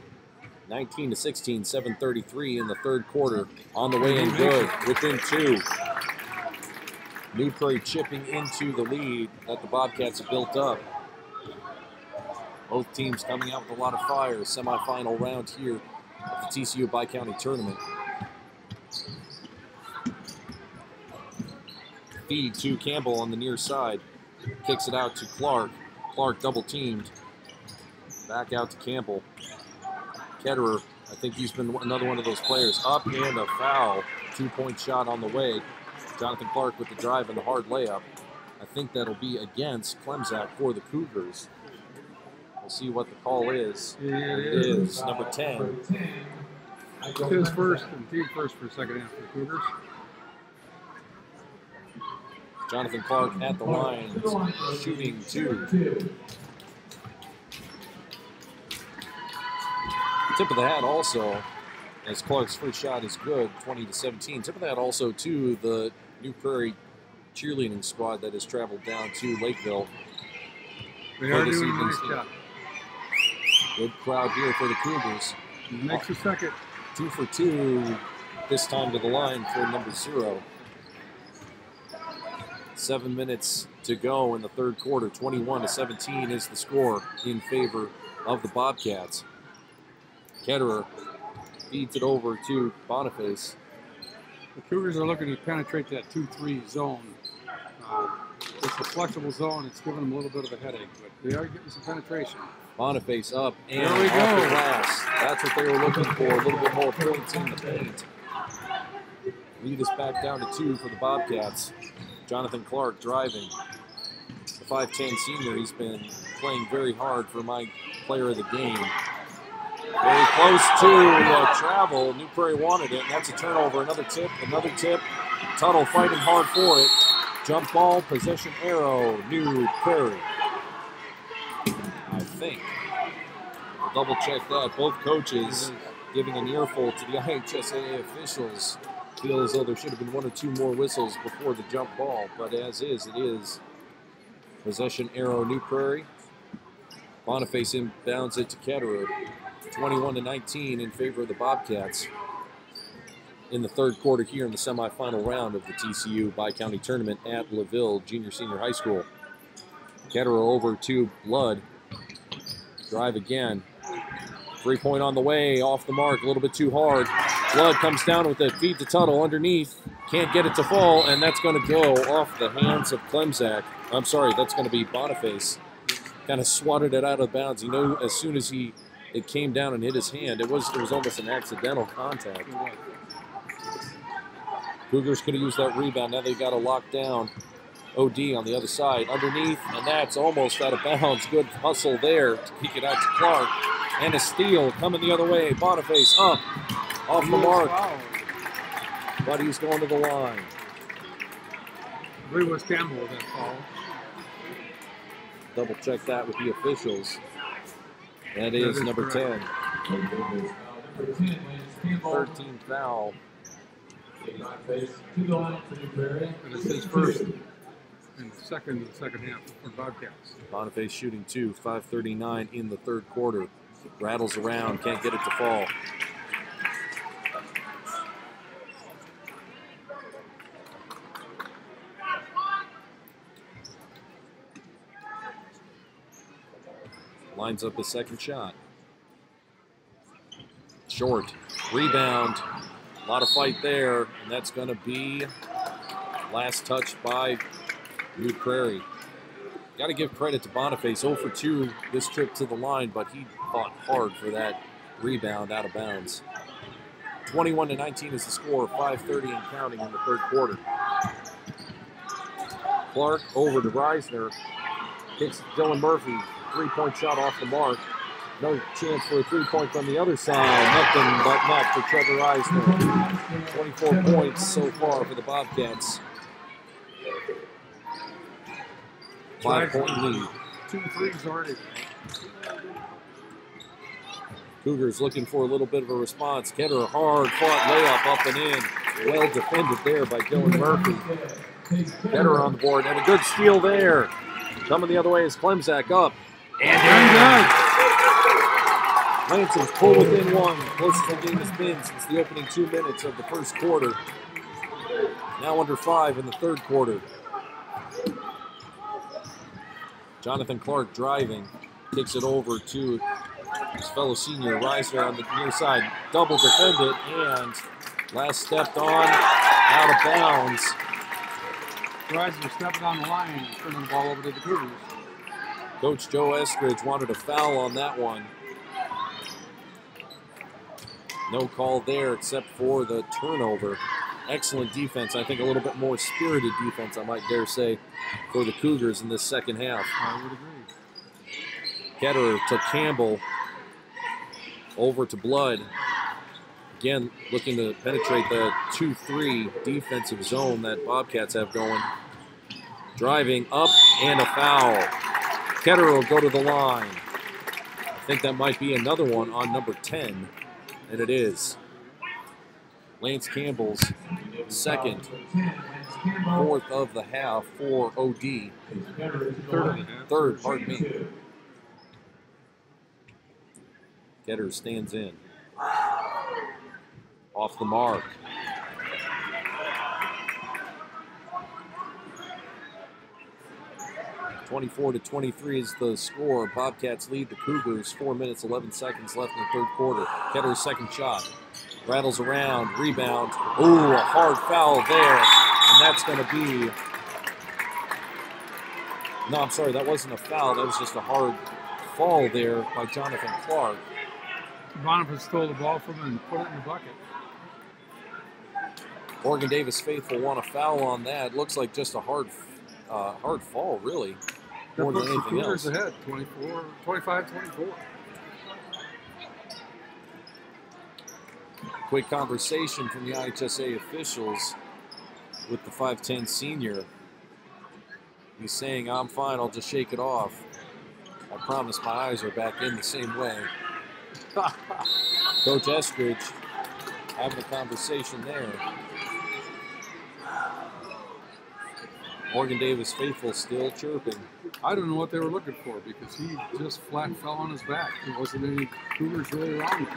19-16, 7:33 in the third quarter. On the way in good, within 2. New Prairie chipping into the lead that the Bobcats have built up. Both teams coming out with a lot of fire. Semifinal round here of the TCU Bi-County Tournament. Feed to Campbell on the near side. Kicks it out to Clark. Clark double teamed. Back out to Campbell. Ketterer, I think he's been another one of those players. Up and a foul. 2-point shot on the way. Jonathan Clark with the drive and the hard layup. I think that'll be against Klemzak for the Cougars. We'll see what the call is. It is number 10. His first and team first for the second half for the Cougars. Jonathan Clark at the line, shooting 2. Tip of the hat also, as Clark's first shot is good, 20-17. Tip of the hat also to the New Prairie cheerleading squad that has traveled down to Lakeville. They are doing a nice job. Good crowd here for the Cougars. Makes a second. 2 for 2, this time to the line for number 0. 7 minutes to go in the third quarter. 21-17 is the score in favor of the Bobcats. Ketterer feeds it over to Boniface. The Cougars are looking to penetrate that 2-3 zone. It's a flexible zone. It's giving them a little bit of a headache, but they are getting some penetration. Boniface up and there we off go. the glass. That's what they were looking for, a little bit more points in the paint. Lead is back down to 2 for the Bobcats. Jonathan Clark driving. The 5'10 senior, he's been playing very hard for my player of the game. Very close to travel. New Prairie wanted it, and that's a turnover. Another tip. Tuttle fighting hard for it. Jump ball, possession arrow, New Prairie. I think. We'll double check that. Both coaches giving an earful to the IHSAA officials. Feel as though there should have been 1 or 2 more whistles before the jump ball, but as is, it is possession arrow New Prairie. Boniface inbounds it to Ketterer. 21-19 in favor of the Bobcats in the third quarter here in the semifinal round of the TCU Bi-County Tournament at LaVille Junior-Senior High School. Ketterer over to Blood. Drive again. 3-point on the way, off the mark, a little bit too hard. Blood comes down with it, feed to Tuttle underneath. Can't get it to fall, and that's going to go off the hands of Klemzak. I'm sorry, that's going to be Boniface. Kind of swatted it out of bounds. You know, as soon as it came down and hit his hand, it was almost an accidental contact. Cougars could have used that rebound. Now they've got to lock down OD on the other side. Underneath, and that's almost out of bounds. Good hustle there to kick it out to Clark. And a steal coming the other way. Boniface up, off the mark. But he's going to the line. I believe it was Campbell with that foul. Double check that with the officials. That is number 10. 13th foul. And it's his first and second in the second half for Bobcats. Boniface shooting 2, 5:39 in the third quarter. Rattles around, can't get it to fall. Lines up his second shot. Short. Rebound. A lot of fight there, and that's going to be last touch by New Prairie. Got to give credit to Boniface. 0 for 2 this trip to the line, but he fought hard for that rebound out of bounds. 21-19 is the score. 5:30 and counting in the third quarter. Clark over to Reisner. Kicks Dylan Murphy. 3-point shot off the mark. No chance for a three-point from the other side. Nothing but net for Trevor Reisner. 24 points so far for the Bobcats. 5-point lead. 2 threes already. Cougars looking for a little bit of a response. Ketter, hard-fought layup up and in. Well defended there by Dylan Murphy. Ketter on the board, and a good steal there. Coming the other way is Klemzak up. And Lansing's pull within one. Closest the game has been since the opening 2 minutes of the first quarter. Now under 5 in the third quarter. Jonathan Clark driving. Kicks it over to his fellow senior Reisner on the near side. Double defended, and last stepped on, out of bounds. Reisner stepping on the line and turning the ball over to the Cougars. Coach Joe Eskridge wanted a foul on that one. No call there except for the turnover. Excellent defense. I think a little bit more spirited defense, I might dare say, for the Cougars in this second half. I would agree. Ketterer to Campbell. Over to Blood. Again, looking to penetrate the 2-3 defensive zone that Bobcats have going. Driving up and a foul. Ketterer will go to the line. I think that might be another one on number 10, and it is. Lance Campbell's second, fourth of the half for OD. Third, pardon me. Ketter stands in. Off the mark. (24-23) is the score. Bobcats lead the Cougars. 4 minutes, 11 seconds left in the third quarter. Ketter's second shot. Rattles around, rebound. Ooh, a hard foul there. And that's going to be... No, I'm sorry, that wasn't a foul. That was just a hard fall there by Jonathan Clark. Boniface stole the ball from him and put it in the bucket. Morgan Davis faithful want a foul on that. Looks like just a hard fall, really. More than anything else. Ahead, 25-24. Quick conversation from the IHSA officials with the 5'10 senior. He's saying, "I'm fine, I'll just shake it off. I promise my eyes are back in the same way." Coach Eskridge having a conversation there. Morgan Davis faithful still chirping. I don't know what they were looking for because he just flat fell on his back. There wasn't any Cougars really around him.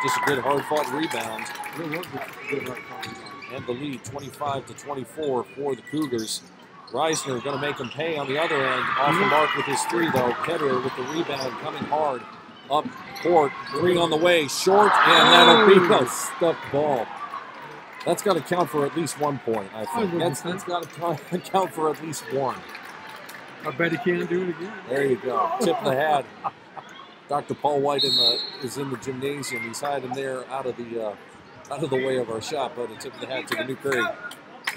Just a good hard-fought rebound. There was a good hard-fought rebound. And the lead, 25-24 for the Cougars. Reisner going to make them pay on the other end. Off the mark with his three, though. Ketterer with the rebound coming hard. Up court, three on the way, short, and that'll be a stuck ball. That's got to count for at least 1 point, I think. That's got to count for at least one. I bet he can't do it again. There you go. Tip of the hat. Dr. Paul White is in the gymnasium. He's hiding there out of the way of our shot. But a tip of the hat to the New Prairie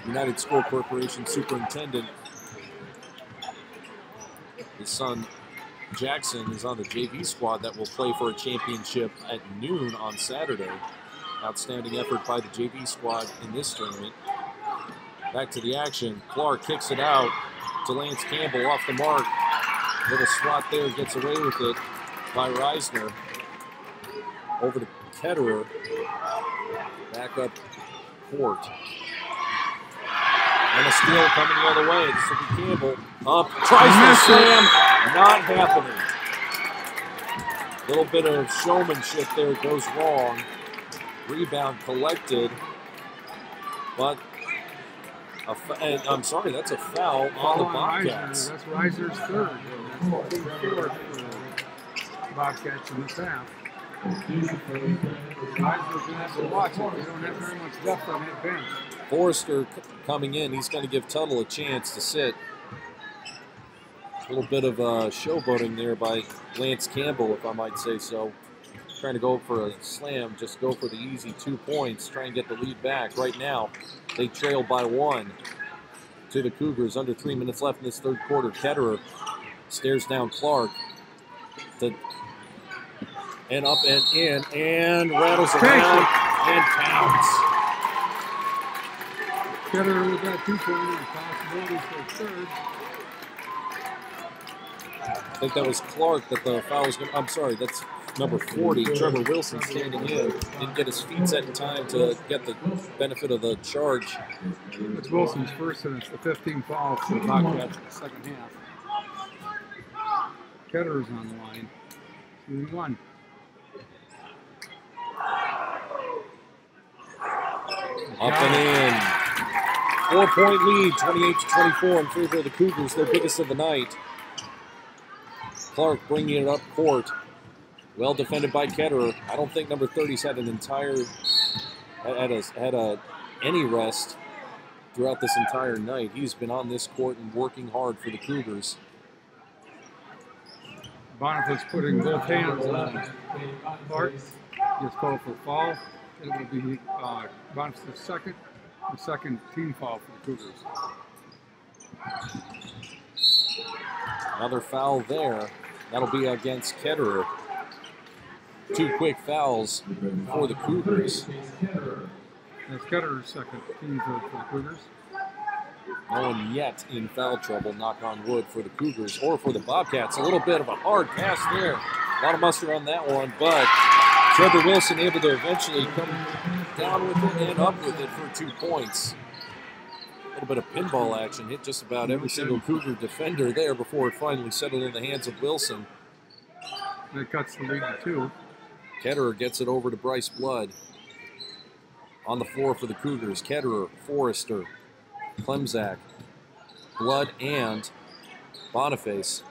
United School Corporation superintendent. His son Jackson is on the JV squad that will play for a championship at noon on Saturday. Outstanding effort by the JV squad in this tournament. Back to the action. Clark kicks it out to Lance Campbell off the mark. Little swat there, gets away with it by Reisner. Over to Ketterer. Back up court. And a steal coming the other way. This will be Campbell. Up, tries to slam. Not happening. Little bit of showmanship there goes wrong. Rebound collected, but I'm sorry, that's a foul on the Bobcats. That's Reisner's third. That's fourth for Bobcats in this half. Reisner's going to have to watch it. They don't have very much depth on that bench. Forrester coming in. He's going to give Tuttle a chance to sit. A little bit of showboating there by Lance Campbell, if I might say so. Trying to go for a slam, just go for the easy 2 points, try and get the lead back. Right now, they trail by 1 to the Cougars. Under 3 minutes left in this third quarter. Ketterer stares down Clark to and up and in and rattles around and counts. Ketterer with that 2-pointer, possibility for third. I think that was Clark that the foul was going to, I'm sorry, that's number 40, Trevor Wilson standing in. Didn't get his feet set in time to get the benefit of the charge. It's Wilson's first, and it's the 15th foul for the Bobcats in the second half. Ketterer's on the line. 2-1. Up and in. 4-point lead, 28-24 in favor of the Cougars, their biggest of the night. Clark bringing it up court. Well defended by Ketterer. I don't think number 30's had an entire, any rest throughout this entire night. He's been on this court and working hard for the Cougars. Boniface putting both hands on Clark. Gets called for foul. It will be Boniface's second team foul for the Cougars. Another foul there. That'll be against Ketterer. 2 quick fouls for the Cougars. That's Ketterer's second team for the Cougars. No one yet in foul trouble, knock on wood, for the Cougars or for the Bobcats. A little bit of a hard pass there. A lot of mustard on that one, but Trevor Wilson able to eventually come down with it and up with it for 2 points. A little bit of pinball action, hit just about every single Cougar defender there before it finally settled in the hands of Wilson. That cuts the lead to 2. Ketterer gets it over to Bryce Blood. On the floor for the Cougars, Ketterer, Forrester, Klemzak, Blood, and Boniface.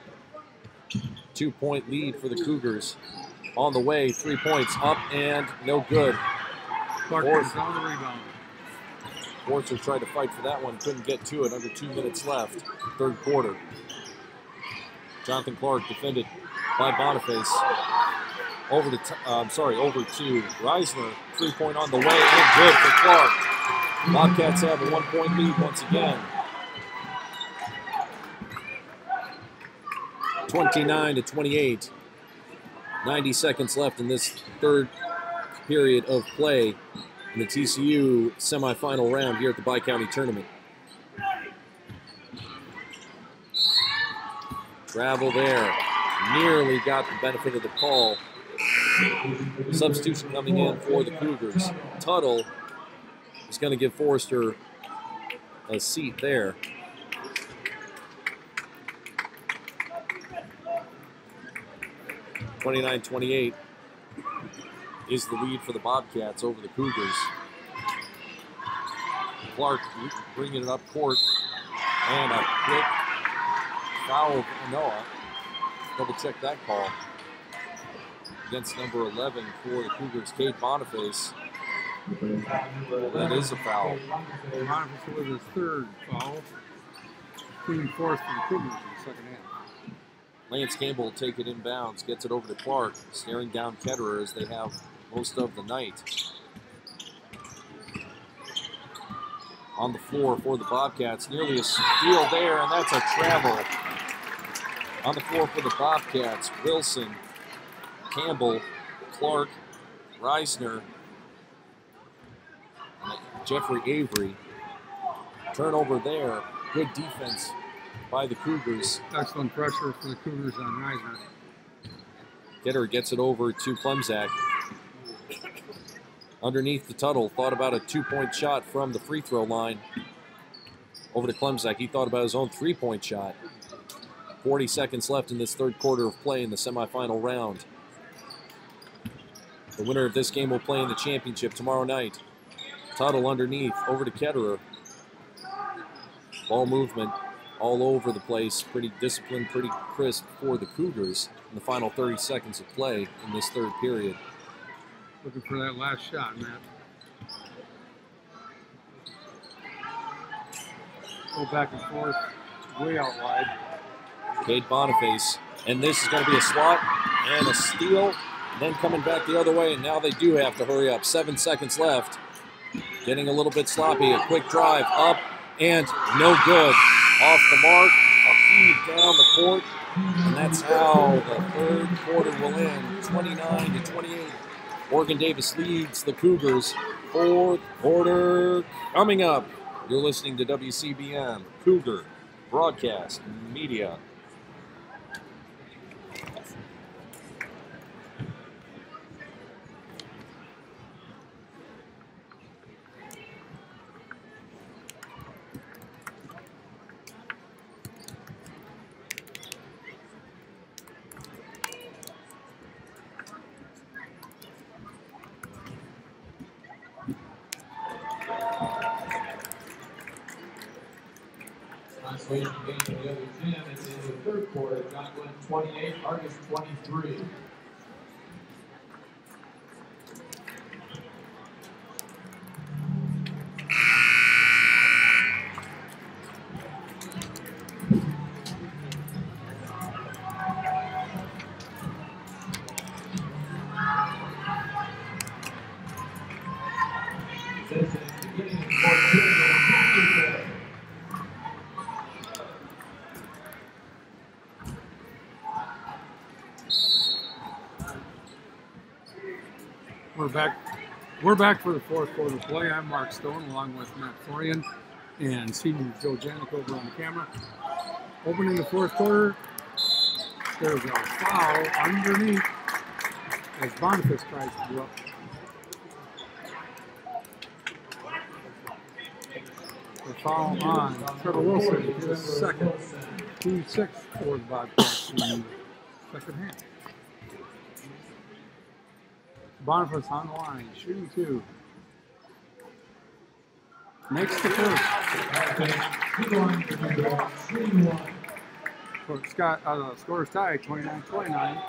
2-point lead for the Cougars. On the way, 3 points, up and no good. Clark is on the rebound. Forrester tried to fight for that one, couldn't get to it. Under 2 minutes left, third quarter. Jonathan Clark defended by Boniface. Over to Reisner. 3-point on the way, and good for Clark. Bobcats have a 1-point lead once again. 29-28. 90 seconds left in this third period of play in the TCU semifinal round here at the Bi-County Tournament. Travel there. Nearly got the benefit of the call. Substitution coming in for the Cougars. Tuttle is going to give Forrester a seat there. (29-28) is the lead for the Bobcats over the Cougars. Clark bringing it up court, and a quick foul. Noah, double check that call. Against number 11 for the Cougars, Cade Boniface. That is a foul. Boniface with his third foul. Team fourth for the Cougars in the second half. Lance Campbell will take it inbounds, gets it over to Clark, staring down Ketterer as they have most of the night. On the floor for the Bobcats, nearly a steal there, and that's a travel. On the floor for the Bobcats, Wilson, Campbell, Clark, Reisner, and Jeffrey Avery. Turnover there. Good defense by the Cougars. Excellent pressure for the Cougars on Reisner. Ketterer gets it over to Klemzak. Underneath the Tuttle, thought about a 2-point shot from the free throw line. Over to Klemzak, he thought about his own 3-point shot. 40 seconds left in this third quarter of play in the semifinal round. The winner of this game will play in the championship tomorrow night. Tuttle underneath, over to Ketterer. Ball movement all over the place. Pretty disciplined, pretty crisp for the Cougars in the final 30 seconds of play in this third period. Looking for that last shot, Matt. Go back and forth, way out wide. Cade Boniface. And this is going to be a swat and a steal. Then coming back the other way, and now they do have to hurry up. 7 seconds left. Getting a little bit sloppy. A quick drive up, and no good. Off the mark. A feed down the court. And that's how the third quarter will end, 29-28. Oregon Davis leads the Cougars. Fourth quarter coming up. You're listening to WCBM Cougar Broadcast Media. Translation game for the other gym. It's in the third quarter. John Glenn 28, Argus 23. Beginning of quarter 2. We're back for the fourth quarter play. I'm Mark Stone along with Matt Florian and senior Joe Janik over on the camera. Opening the fourth quarter, there's a foul underneath as Boniface tries to go up. The foul on Trevor Wilson, his second, 2-6 for the Bobcats in the second half. Boniface on the line, shooting two. Makes the first. Score's tied, 29-29.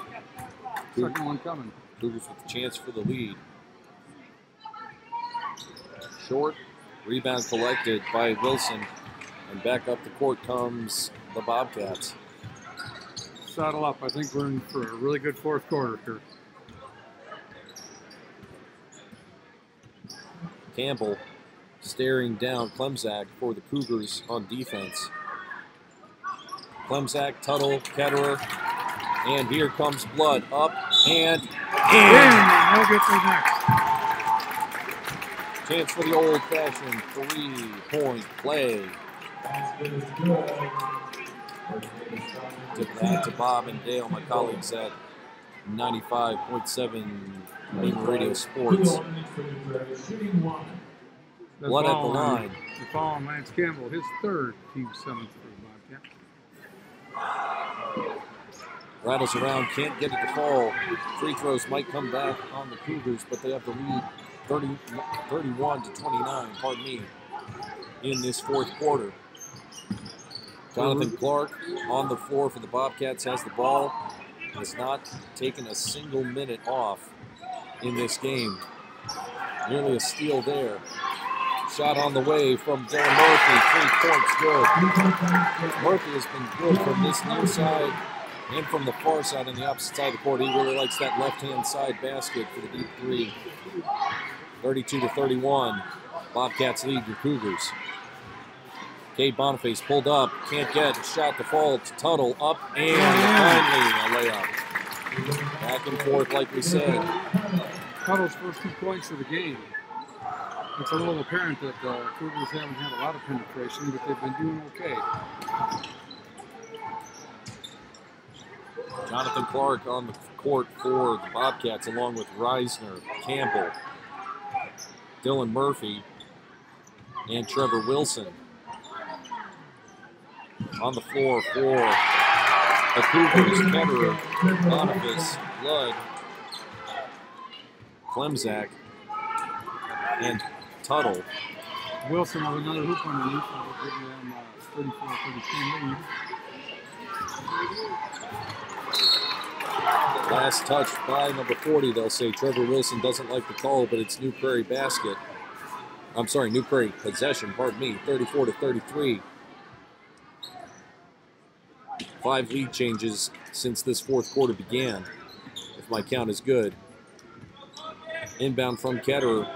Second one coming. Cougars with a chance for the lead. Short rebound collected by Wilson, and back up the court comes the Bobcats. Saddle up. I think we're in for a really good fourth quarter here. Campbell staring down Klemzak for the Cougars on defense. Klemzak, Tuttle, Ketterer, and here comes Blood up and in. They'll get their next. Chance for the old-fashioned three-point play. Tip that to Bob and Dale, my colleagues at 95.7 Main Radio Sports. Blood at the line. The foul on Lance Campbell, his third, team 7th for the Bobcat. Rattles around, can't get it to fall. Free throws might come back on the Cougars, but they have the lead 31-29, pardon me, in this fourth quarter. Jonathan Clark on the floor for the Bobcats has the ball. Has not taken a single minute off in this game. Nearly a steal there. Shot on the way from Dylan Murphy. 3 points good. Murphy has been good from this near side and from the far side on the opposite side of the court. He really likes that left-hand side basket for the deep three. 32-31. Bobcats lead the Cougars. Cade Boniface pulled up. Can't get a shot to fall to Tuttle. Up and finally a layup. Back and forth like we said. Tuttle's first 2 points of the game. It's a little apparent that the Cougars haven't had a lot of penetration, but they've been doing okay. Jonathan Clark on the court for the Bobcats, along with Reisner, Campbell, Dylan Murphy, and Trevor Wilson. On the floor for the Cougars, Ketterer, Boniface, Blood, Klemzak, and Tuttle. Wilson with another hoop underneath, giving them 34-33 lead. Last touch by number 40, they'll say. Trevor Wilson doesn't like the call, but it's New Prairie basket. I'm sorry, New Prairie possession, pardon me, 34-33. 5 lead changes since this fourth quarter began, if my count is good. Inbound from Ketterer,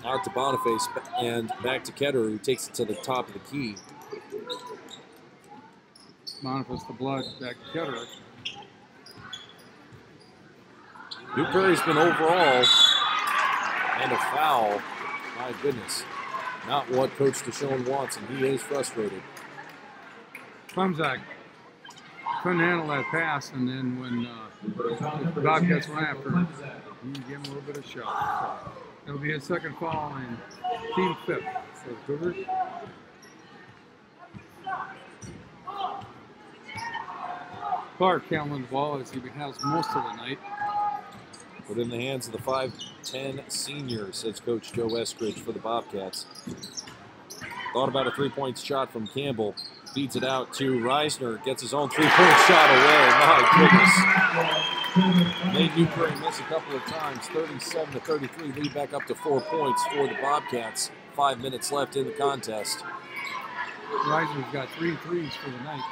out to Boniface, and back to Ketterer, who takes it to the top of the key. Boniface the blood back to Ketterer. New Prairie's been overall, and a foul. My goodness. Not what Coach Deshaun wants, and he is frustrated. Clemzak couldn't handle that pass, and then when the Bobcats went after him, he gave him a little bit of shot. So it'll be his second foul and team fifth for the Cougars. Clark can't win the ball as he has most of the night. Put in the hands of the 5'10 senior, says Coach Joe Eskridge for the Bobcats. Thought about a three-point shot from Campbell. Feeds it out to Reisner. Gets his own three-point shot away. My goodness. Made New Prairie miss a couple of times. 37-33. Lead back up to 4 points for the Bobcats. 5 minutes left in the contest. Reisner's got 3 threes for the night.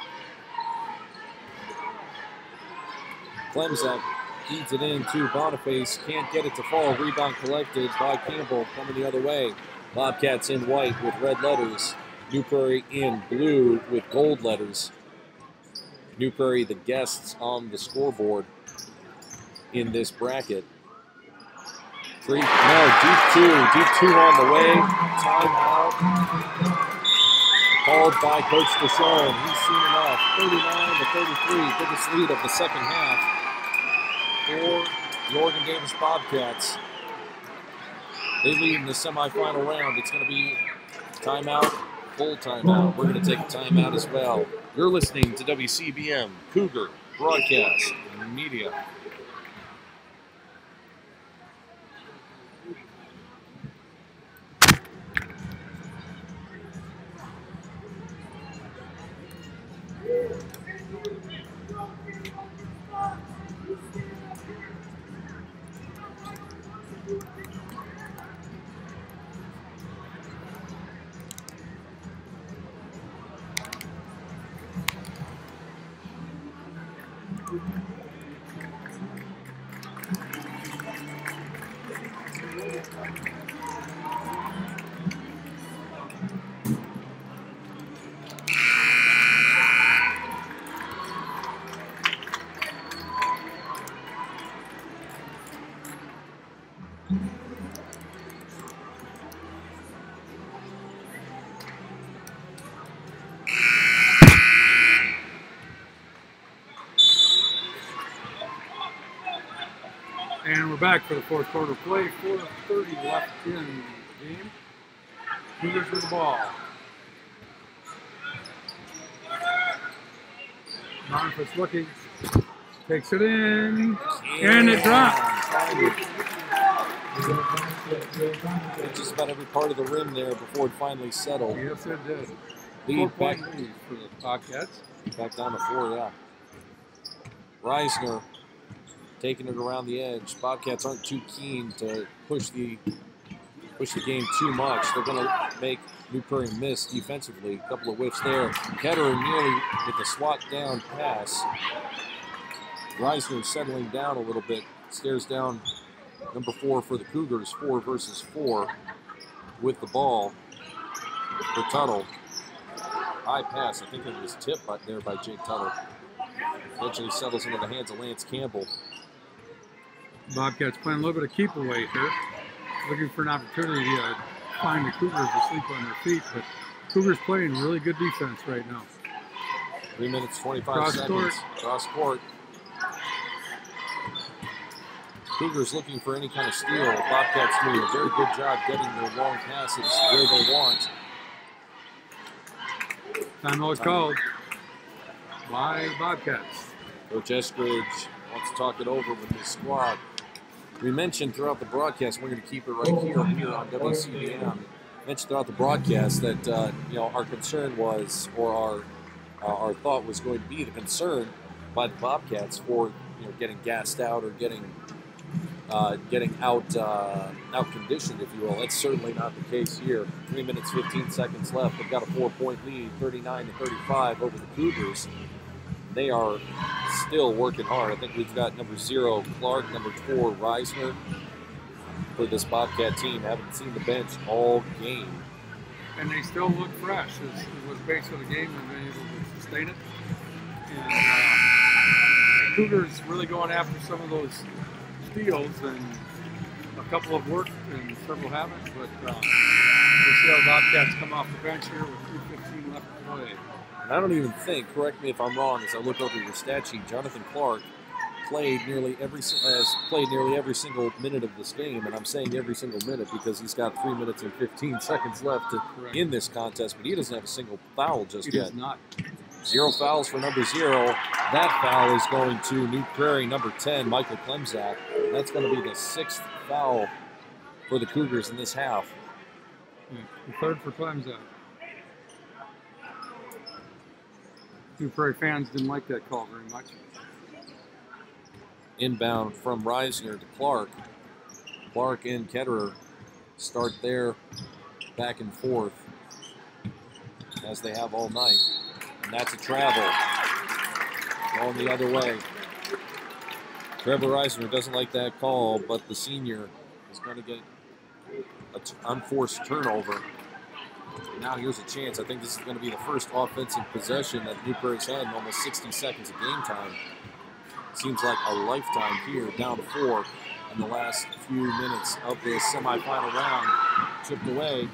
Clemzak feeds it in to Boniface. Can't get it to fall. Rebound collected by Campbell coming the other way. Bobcats in white with red letters. New Prairie in blue with gold letters. New Prairie, the guests on the scoreboard in this bracket. Deep two on the way. Timeout called by Coach Deshaun. He's seen enough. 39-33, biggest lead of the second half for the Oregon Davis Bobcats. They lead in the semifinal round. It's going to be timeout, full timeout. We're going to take a timeout as well. You're listening to WCBM Cougar Broadcast Media. And we're back for the fourth quarter play. 4:30 left in the game. Cougars with the ball. Boniface looking. Takes it in. And it drops. Just about every part of the rim there before it finally settled. Yes, it did. Lead back lead for the Bobcats. Back down to 4, yeah. Reisner taking it around the edge. Bobcats aren't too keen to push the game too much. They're going to make New Prairie miss defensively. A couple of whiffs there. Ketterer nearly with the swat down pass. Reisner settling down a little bit. Stares down number 4 for the Cougars. 4 versus 4 with the ball for Tuttle. High pass. I think it was tipped there by Jake Tuttle. Eventually settles into the hands of Lance Campbell. Bobcats playing a little bit of keep away here. Looking for an opportunity to find the Cougars asleep on their feet, but Cougars playing really good defense right now. 3 minutes, 25 seconds. Cross court. Cougars looking for any kind of steal. Bobcats doing a very good job getting their long passes where they want. Timeout called by Bobcats. Coach Eskridge wants to talk it over with his squad. We mentioned throughout the broadcast, we're going to keep it right here on WCBM. Mentioned throughout the broadcast that our concern was, or our thought was going to be the concern by the Bobcats for getting gassed out or getting out conditioned, if you will. That's certainly not the case here. 3 minutes, 15 seconds left. They've got a 4-point lead, 39-35 over the Cougars. They are still working hard. I think we've got number 0, Clark, number 4, Reisner for this Bobcat team. Haven't seen the bench all game. And they still look fresh. It was based on the game and been able to sustain it. And Cougars really going after some of those steals, and a couple have worked and several haven't. But we'll see how Bobcats come off the bench here with 3:15 left to play. And I don't even think, correct me if I'm wrong, as I look over your stat sheet, Jonathan Clark played nearly every single minute of this game, and I'm saying every single minute because he's got 3 minutes and 15 seconds left in this contest, but he doesn't have a single foul just yet. He does not. 0 fouls for number 0. That foul is going to New Prairie, number 10, Michael Klemzak. That's going to be the 6th foul for the Cougars in this half. Yeah, the 3rd for Klemzak. New Prairie fans didn't like that call very much. Inbound from Reisner to Clark. Clark and Ketterer start there back and forth as they have all night. And that's a travel. Going the other way. Trevor Reisner doesn't like that call, but the senior is going to get an unforced turnover. Now here's a chance. I think this is going to be the first offensive possession that New Prairie's had in almost 60 seconds of game time. Seems like a lifetime here, down 4 in the last few minutes of this semifinal round. Chipped away.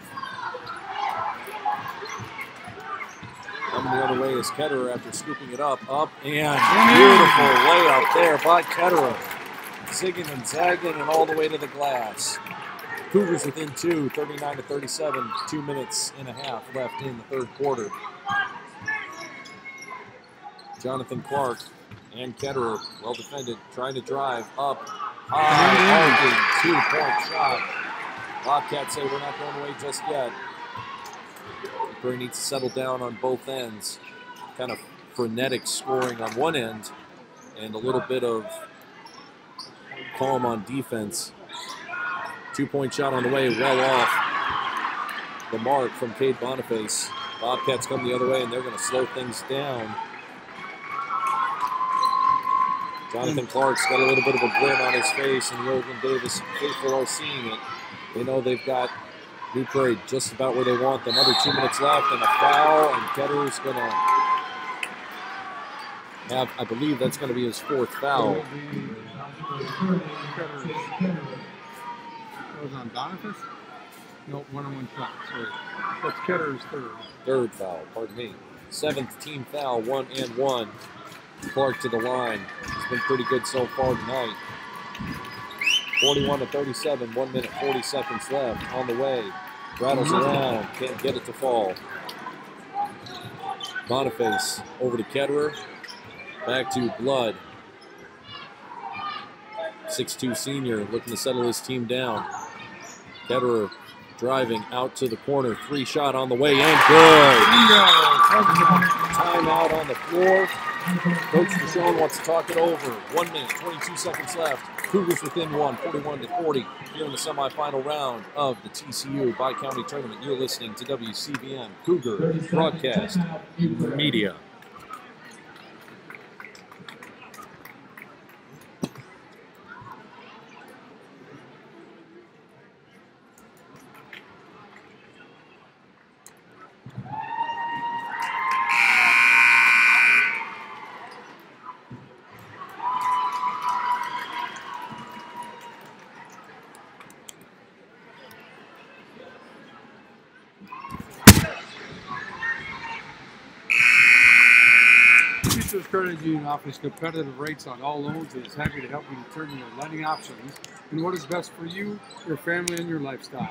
Coming the other way is Ketterer after scooping it up, and beautiful layup there by Ketterer. Zigging and zagging and all the way to the glass. Cougars within 2, 39-37, 2 minutes and a half left in the 3rd quarter. Jonathan Clark and Ketterer, well defended, trying to drive up high, 2-point shot. Bobcats say we're not going away just yet. Prairie needs to settle down on both ends. Kind of frenetic scoring on one end and a little bit of calm on defense. 2-point shot on the way, well off the mark from Cade Boniface. Bobcats come the other way and they're going to slow things down. Jonathan Clark's got a little bit of a grin on his face, and Logan Davis faithful are seeing it. They know they've got New Prairie just about where they want them. Under 2 minutes left and a foul, and Ketterer's going to have, I believe that's going to be his 4th foul. That was on Boniface? No, 1-on-1 shot. Sorry. That's Ketterer's 3rd. 3rd foul, pardon me. 7th team foul, 1-and-1. Clark to the line. He's been pretty good so far tonight. 41-37, 1 minute 40 seconds left. On the way. Rattles around. Can't get it to fall. Boniface over to Ketterer. Back to Blood. 6'2 senior looking to settle his team down. Ketterer driving out to the corner. 3 shot on the way and good. Timeout on the floor. Coach Deshaun wants to talk it over. 1 minute, 22 seconds left. Cougars within 1, 41-40 here in the semifinal round of the TCU Bi-County Tournament. You're listening to WCBM Cougar Broadcast Media. Credit Union offers competitive rates on all loans and is happy to help you determine your lending options and what is best for you, your family, and your lifestyle.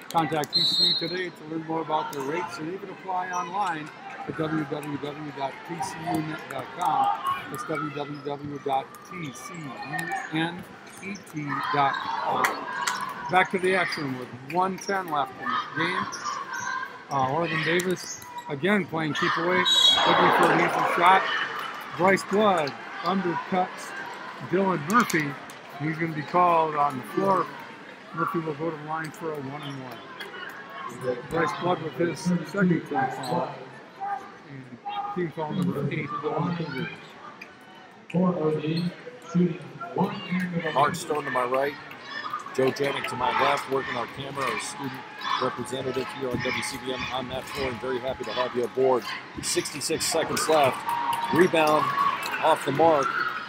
Contact TCU today to learn more about their rates and even apply online at www.tcunet.com. That's www.tcunet.org. Back to the action with 1:10 left in the game. Oregon Davis again playing keep away, looking for an easy shot. Bryce Blood undercuts Dylan Murphy. He's going to be called on the floor. Murphy will go to the line for a 1-and-1. Bryce Blood with his 2nd team foul. And team foul number 8 on the Cougars. Mark Stone to my right. Joe Janik to my left, working our camera, our student representative here on WCBM. I'm Matt Florin, very happy to have you aboard. 66 seconds left. Rebound off the mark.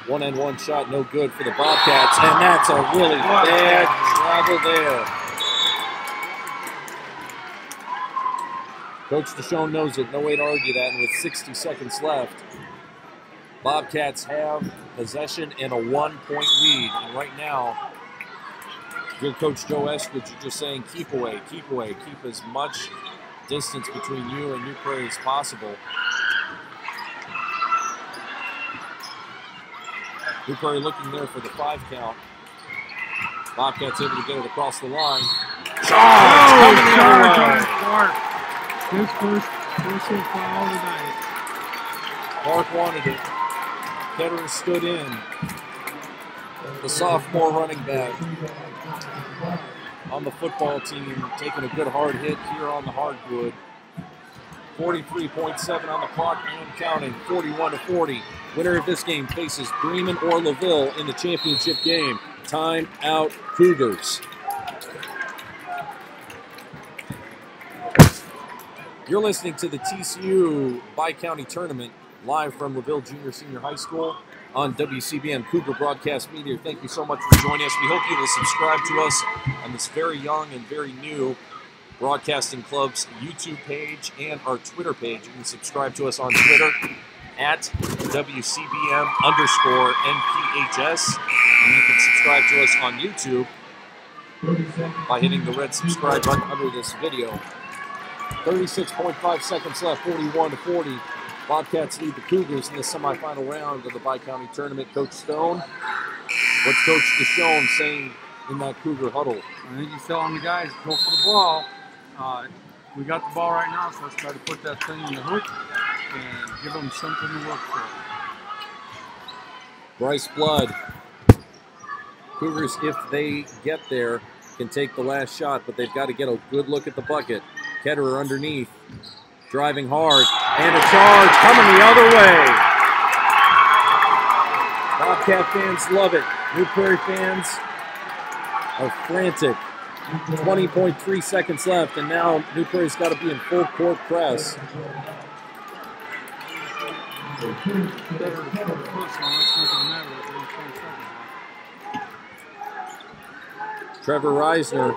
One-and-one shot, no good for the Bobcats, and that's a really bad travel there. Coach Deshaun knows it, no way to argue that, and with 60 seconds left, Bobcats have possession and a 1-point lead, and right now, your coach Joe Eskridge is just saying keep away, keep as much distance between you and New Prairie as possible. New Prairie looking there for the 5 count. Bobcats able to get it across the line. Charge on Clark. His first personal foul of the night. Clark wanted it. Ketterer stood in. The sophomore running back on the football team taking a good hard hit here on the hardwood. 43.7 on the clock and counting. 41-40. Winner of this game faces Bremen or LaVille in the championship game. Time out, Cougars. You're listening to the TCU Bi-County Tournament live from LaVille Junior Senior High School on WCBM Cougar Broadcast Media. Thank you so much for joining us. We hope you will subscribe to us on this very young and very new Broadcasting Club's YouTube page and our Twitter page. You can subscribe to us on Twitter at WCBM_NPHS. And you can subscribe to us on YouTube by hitting the red subscribe button under this video. 36.5 seconds left, 41-40. Bobcats lead the Cougars in the semifinal round of the Bi-County Tournament. Coach Stone, what's Coach Deshaun saying in that Cougar huddle? I think he's telling the guys, go for the ball. We got the ball right now, so let's try to put that thing in the hook and give them something to work for. Bryce Blood. Cougars, if they get there, can take the last shot, but they've got to get a good look at the bucket. Ketterer underneath, driving hard, and a charge coming the other way. Bobcat fans love it. New Prairie fans are frantic. 20.3 seconds left, and now New Prairie's got to be in full court press. Trevor Reisner.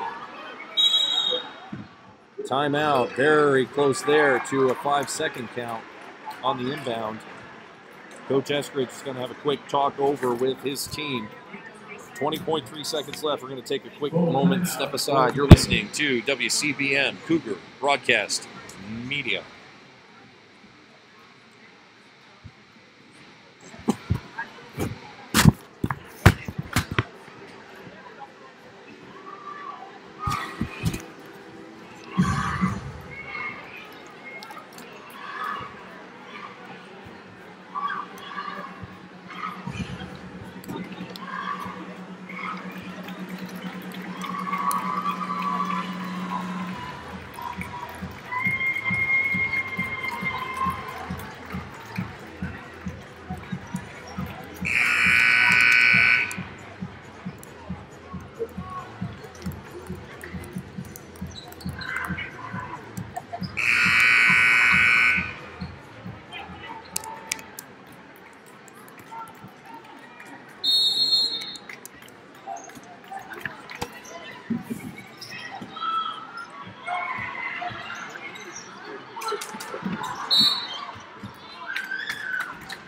Timeout. Very close there to a 5-second count on the inbound. Coach Eskridge is going to have a quick talk over with his team. 20.3 seconds left. We're going to take a quick moment, step aside. You're listening to WCBM Cougar Broadcast Media.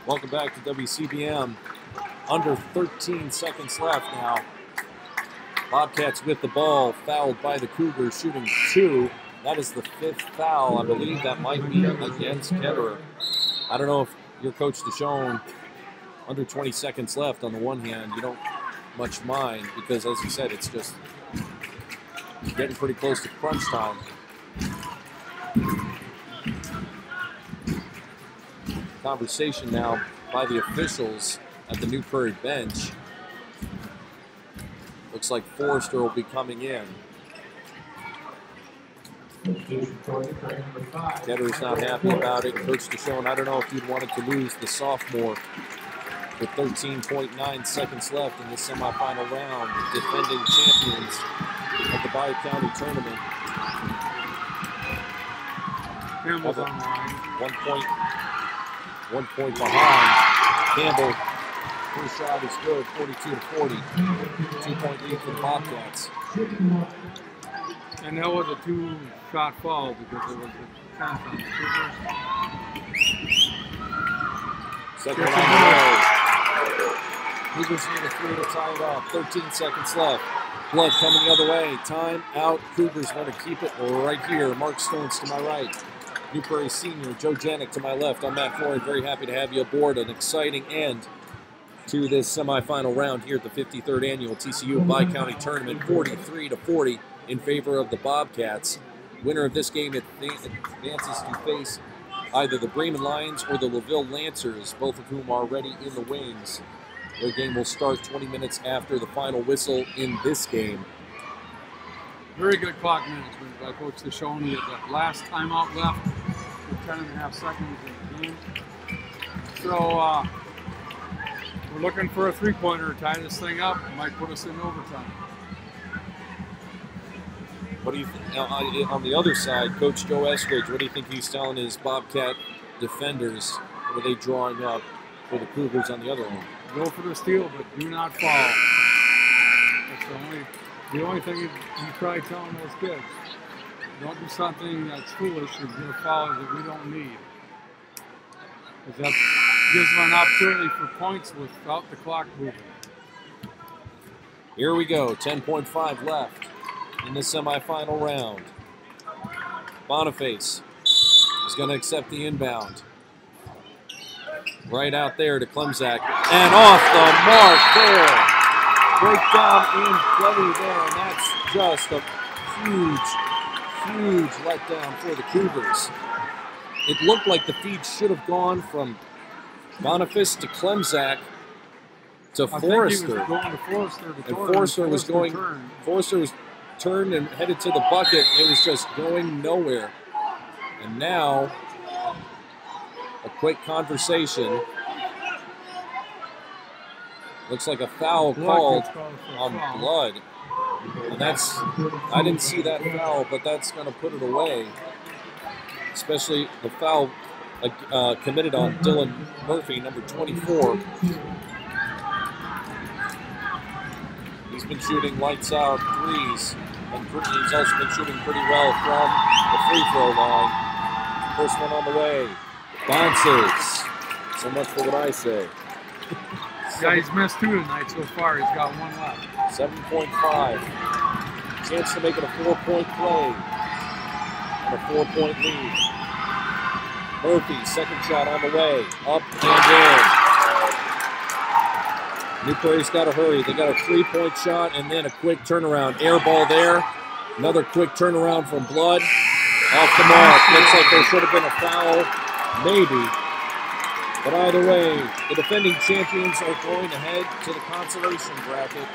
Welcome back to WCBM. Under 13 seconds left now. Bobcats with the ball, fouled by the Cougars, shooting 2. That is the 5th foul. I believe that might be against Ketterer. I don't know if your coach Deshaun, under 20 seconds left, on the one hand, you don't much mind because, as you said, it's just getting pretty close to crunch time. Conversation now by the officials at the New Prairie bench. Looks like Forrester will be coming in. Ketterer's not happy about it. Coach Deshaun, I don't know if you'd wanted to lose the sophomore with 13.9 seconds left in the semifinal round. Defending champions of the Bi-County Tournament. Campbell's on the line. 1 point 1 point behind. Campbell, first shot is good, 42-40. 2-point lead for the Bobcats. And that was a 2-shot foul because it was a 10 on the Cougars. Second on the way. Cougars need a 3 to tie it up. 13 seconds left. Blood coming the other way. Time out. Cougars want to keep it right here. Mark Stearns to my right. New Prairie senior Joe Janik to my left. I'm Matt Floyd. Very happy to have you aboard. An exciting end to this semifinal round here at the 53rd annual TCU Bi-County Tournament. 43-40 in favor of the Bobcats. Winner of this game advances to face either the Bremen Lions or the Laville Lancers, both of whom are already in the wings. Their game will start 20 minutes after the final whistle in this game. Very good clock management by Coach Deshoney at that last timeout left with 10.5 seconds in the game. So we're looking for a 3-pointer to tie this thing up. It might put us in overtime. What do you think on the other side, Coach Joe Eskridge? What do you think he's telling his Bobcat defenders? What are they drawing up for the Cougars on the other end? Go for the steal, but do not foul. That's the only thing he's probably telling those kids. Don't do something that's foolish or get fouls that we don't need. Because that gives them an opportunity for points without the clock moving. Here we go, 10.5 left in the semifinal round. Boniface is going to accept the inbound. Right out there to Klemzak. And off the mark there. Breakdown in play there, and that's just a huge letdown for the Cougars. It looked like the feed should have gone from Boniface to Klemzak to Forrester. Forrester was turned and headed to the bucket. It was just going nowhere. And now, a quick conversation. Looks like a foul called on Blood. And I didn't see that foul, but that's going to put it away. Especially the foul committed on Dylan Murphy, number 24. He's been shooting lights out threes, and he's also been shooting pretty well from the free throw line. First one on the way. Bounces. So much for what I say. Yeah, he's missed 2 tonight so far. He's got 1 left. 7.5. Chance to make it a 4-point play. And a 4-point lead. Murphy, second shot on the way. Up and in. New Prairie's got to hurry. They got a 3-point shot and then a quick turnaround. Air ball there. Another quick turnaround from Blood. Off the mark. Looks like there should have been a foul. Maybe. But either way, the defending champions are going ahead to the consolation bracket.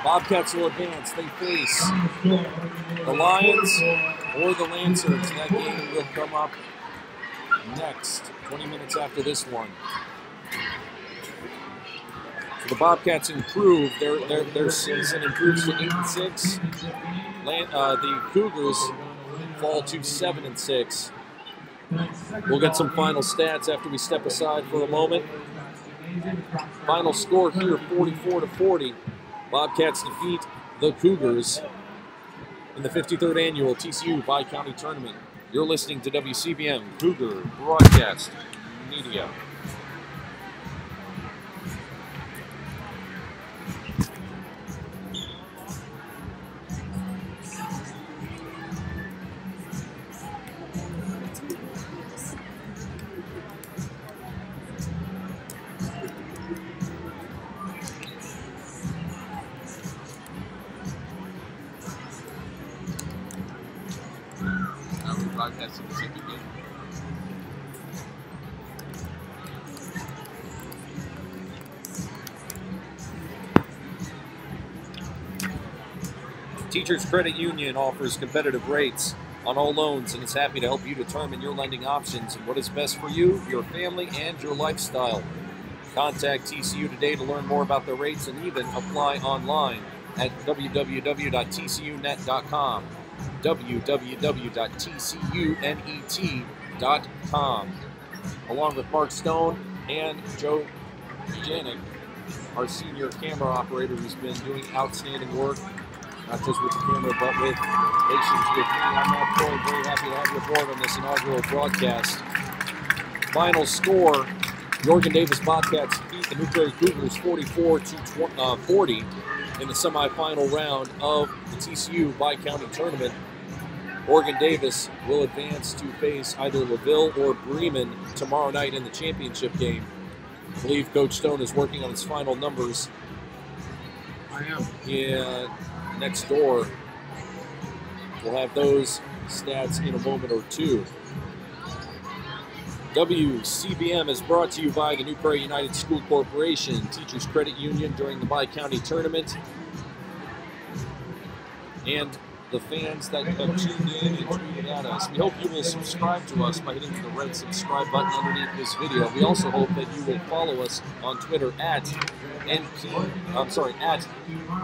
Bobcats will advance. They face the Lions or the Lancers. That game will come up next, 20 minutes after this one. So the Bobcats improve. Their season improves to 8-6. The Cougars fall to 7-6. We'll get some final stats after we step aside for a moment. Final score here, 44-40. Bobcats defeat the Cougars in the 53rd annual TCU Bi-County Tournament. You're listening to WCBM Cougar Broadcast Media. Broadcasting the second game. Teachers Credit Union offers competitive rates on all loans and is happy to help you determine your lending options and what is best for you, your family, and your lifestyle. Contact TCU today to learn more about the rates and even apply online at www.tcunet.com. www.tcunet.com. along with Mark Stone and Joe Janik, our senior camera operator, who's been doing outstanding work, not just with the camera, but with patience with me. I'm Matt Prairie, very happy to have you aboard on this inaugural broadcast. Final score, the Oregon Davis Bobcats beat the New Prairie Cougars 44-40 in the semifinal round of the TCU Bi-County Tournament. Oregon Davis will advance to face either LaVille or Bremen tomorrow night in the championship game. I believe Coach Stone is working on his final numbers. I am. Next door. We'll have those stats in a moment or two. WCBM is brought to you by the New Prairie United School Corporation Teachers Credit Union during the Bi-County Tournament. And the fans that have tuned in and tweeted at us. We hope you will subscribe to us by hitting the red subscribe button underneath this video. We also hope that you will follow us on Twitter at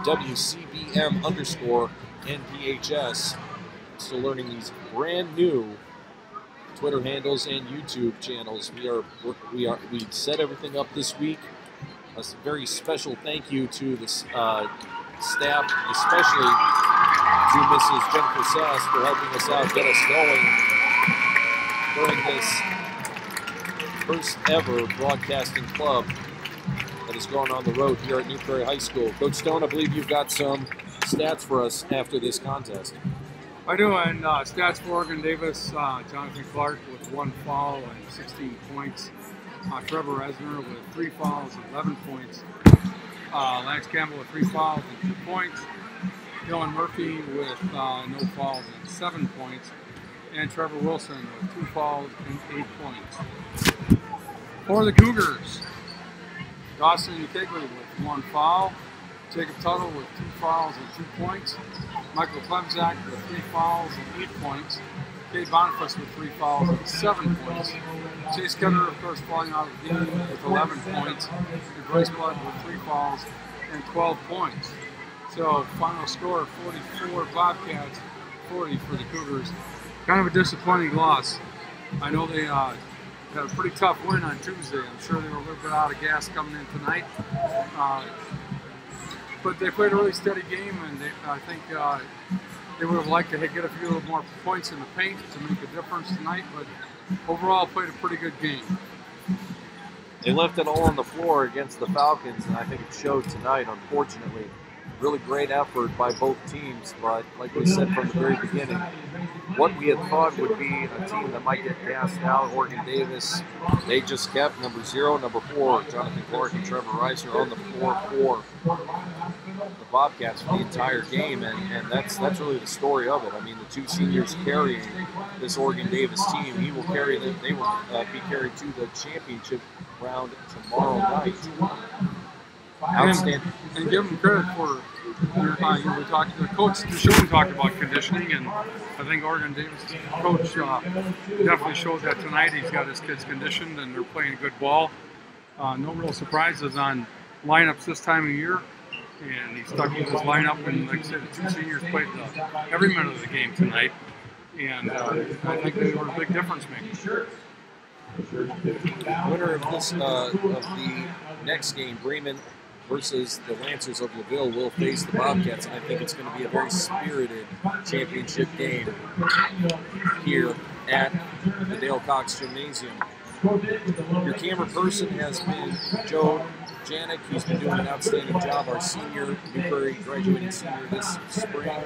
WCBM_NPHS. Still learning these brand new Twitter handles and YouTube channels. We set everything up this week. A very special thank you to the staff, especially to Mrs. Jennifer Sass for helping us out, get us going during this first ever broadcasting club that has gone on the road here at New Prairie High School. Coach Stone, I believe you've got some stats for us after this contest. I do, and stats for Oregon Davis, Jonathan Clark with 1 foul and 16 points. Trevor Resner with 3 fouls and 11 points. Lance Campbell with 3 fouls and 2 points. Dylan Murphy with no fouls and 7 points. And Trevor Wilson with 2 fouls and 8 points. For the Cougars, Dawson Kegley with 1 foul. Jacob Tuttle with 2 fouls and 2 points. Michael Klemzak with 3 fouls and 8 points. Cade Boniface with 3 fouls and 7 points. Chase Ketter, of course, falling out of the game with 11 points. And Bryce Blood with 3 fouls and 12 points. So, final score 44 Bobcats, 40 for the Cougars. Kind of a disappointing loss. I know they had a pretty tough win on Tuesday. I'm sure they were a little bit out of gas coming in tonight. But they played a really steady game, and I think they would have liked to get a few more points in the paint to make a difference tonight, but overall played a pretty good game. They left it all on the floor against the Falcons, and I think it showed tonight, unfortunately. Really great effort by both teams, but like we said from the very beginning, what we had thought would be a team that might get gassed out, Oregon Davis, they just kept number 0, number 4, Jonathan Clark and Trevor Reiser on the floor for the Bobcats for the entire game, and that's really the story of it. I mean, the 2 seniors carrying this Oregon Davis team. They will be carried to the championship round tomorrow night. Outstanding. And give them credit for the coach Deshaun talked about conditioning, and I think Oregon Davis coach definitely showed that tonight. He's got his kids conditioned, and they're playing a good ball. No real surprises on lineups this time of year, and he stuck with his lineup. And like I said, the 2 seniors played every minute of the game tonight, and I think they were a big difference maker. Winner of the next game, Bremen versus the Lancers of LaVille, will face the Bobcats, and I think it's going to be a very spirited championship game here at the Dale Cox Gymnasium. Your camera person has been Joe Janik. He's been doing an outstanding job, our senior, New Prairie graduating senior this spring,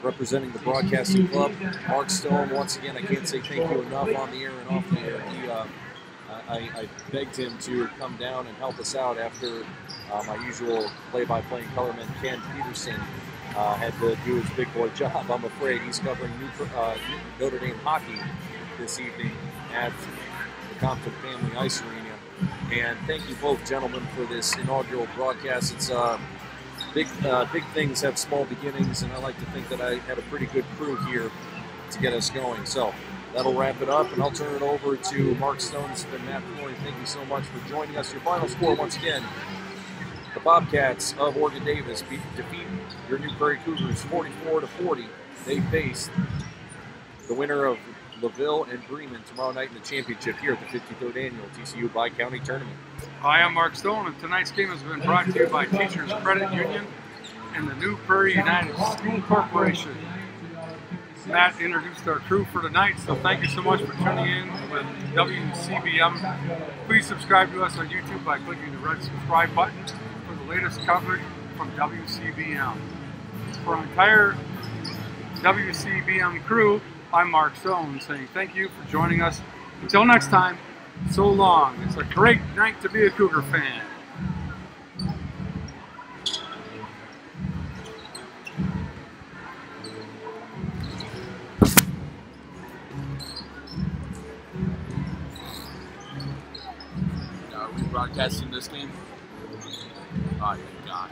representing the broadcasting club. Mark Stone, once again, I can't say thank you enough on the air and off the air. I begged him to come down and help us out after my usual play-by-play colorman, Ken Peterson, had to do his big boy job. I'm afraid he's covering Notre Dame hockey this evening at the Compton Family Ice Arena. And thank you both, gentlemen, for this inaugural broadcast. It's big things have small beginnings, and I like to think that I had a pretty good crew here to get us going. So that'll wrap it up, and I'll turn it over to Mark Stone and Matt Prairie. Thank you so much for joining us. Your final score, once again, the Bobcats of Oregon Davis defeat your New Prairie Cougars 44-40. They faced the winner of LaVille and Bremen tomorrow night in the championship here at the 53rd Annual TCU Bi-County Tournament. I am Mark Stone, and tonight's game has been brought to you by Teachers Credit Union and the new Prairie United School Corporation. Matt introduced our crew for tonight, so thank you so much for tuning in with WCBM. Please subscribe to us on YouTube by clicking the red subscribe button for the latest coverage from WCBM. For our entire WCBM crew, I'm Mark Stone saying thank you for joining us. Until next time, so long. It's a great night to be a Cougar fan. Are we broadcasting this game? Oh, God.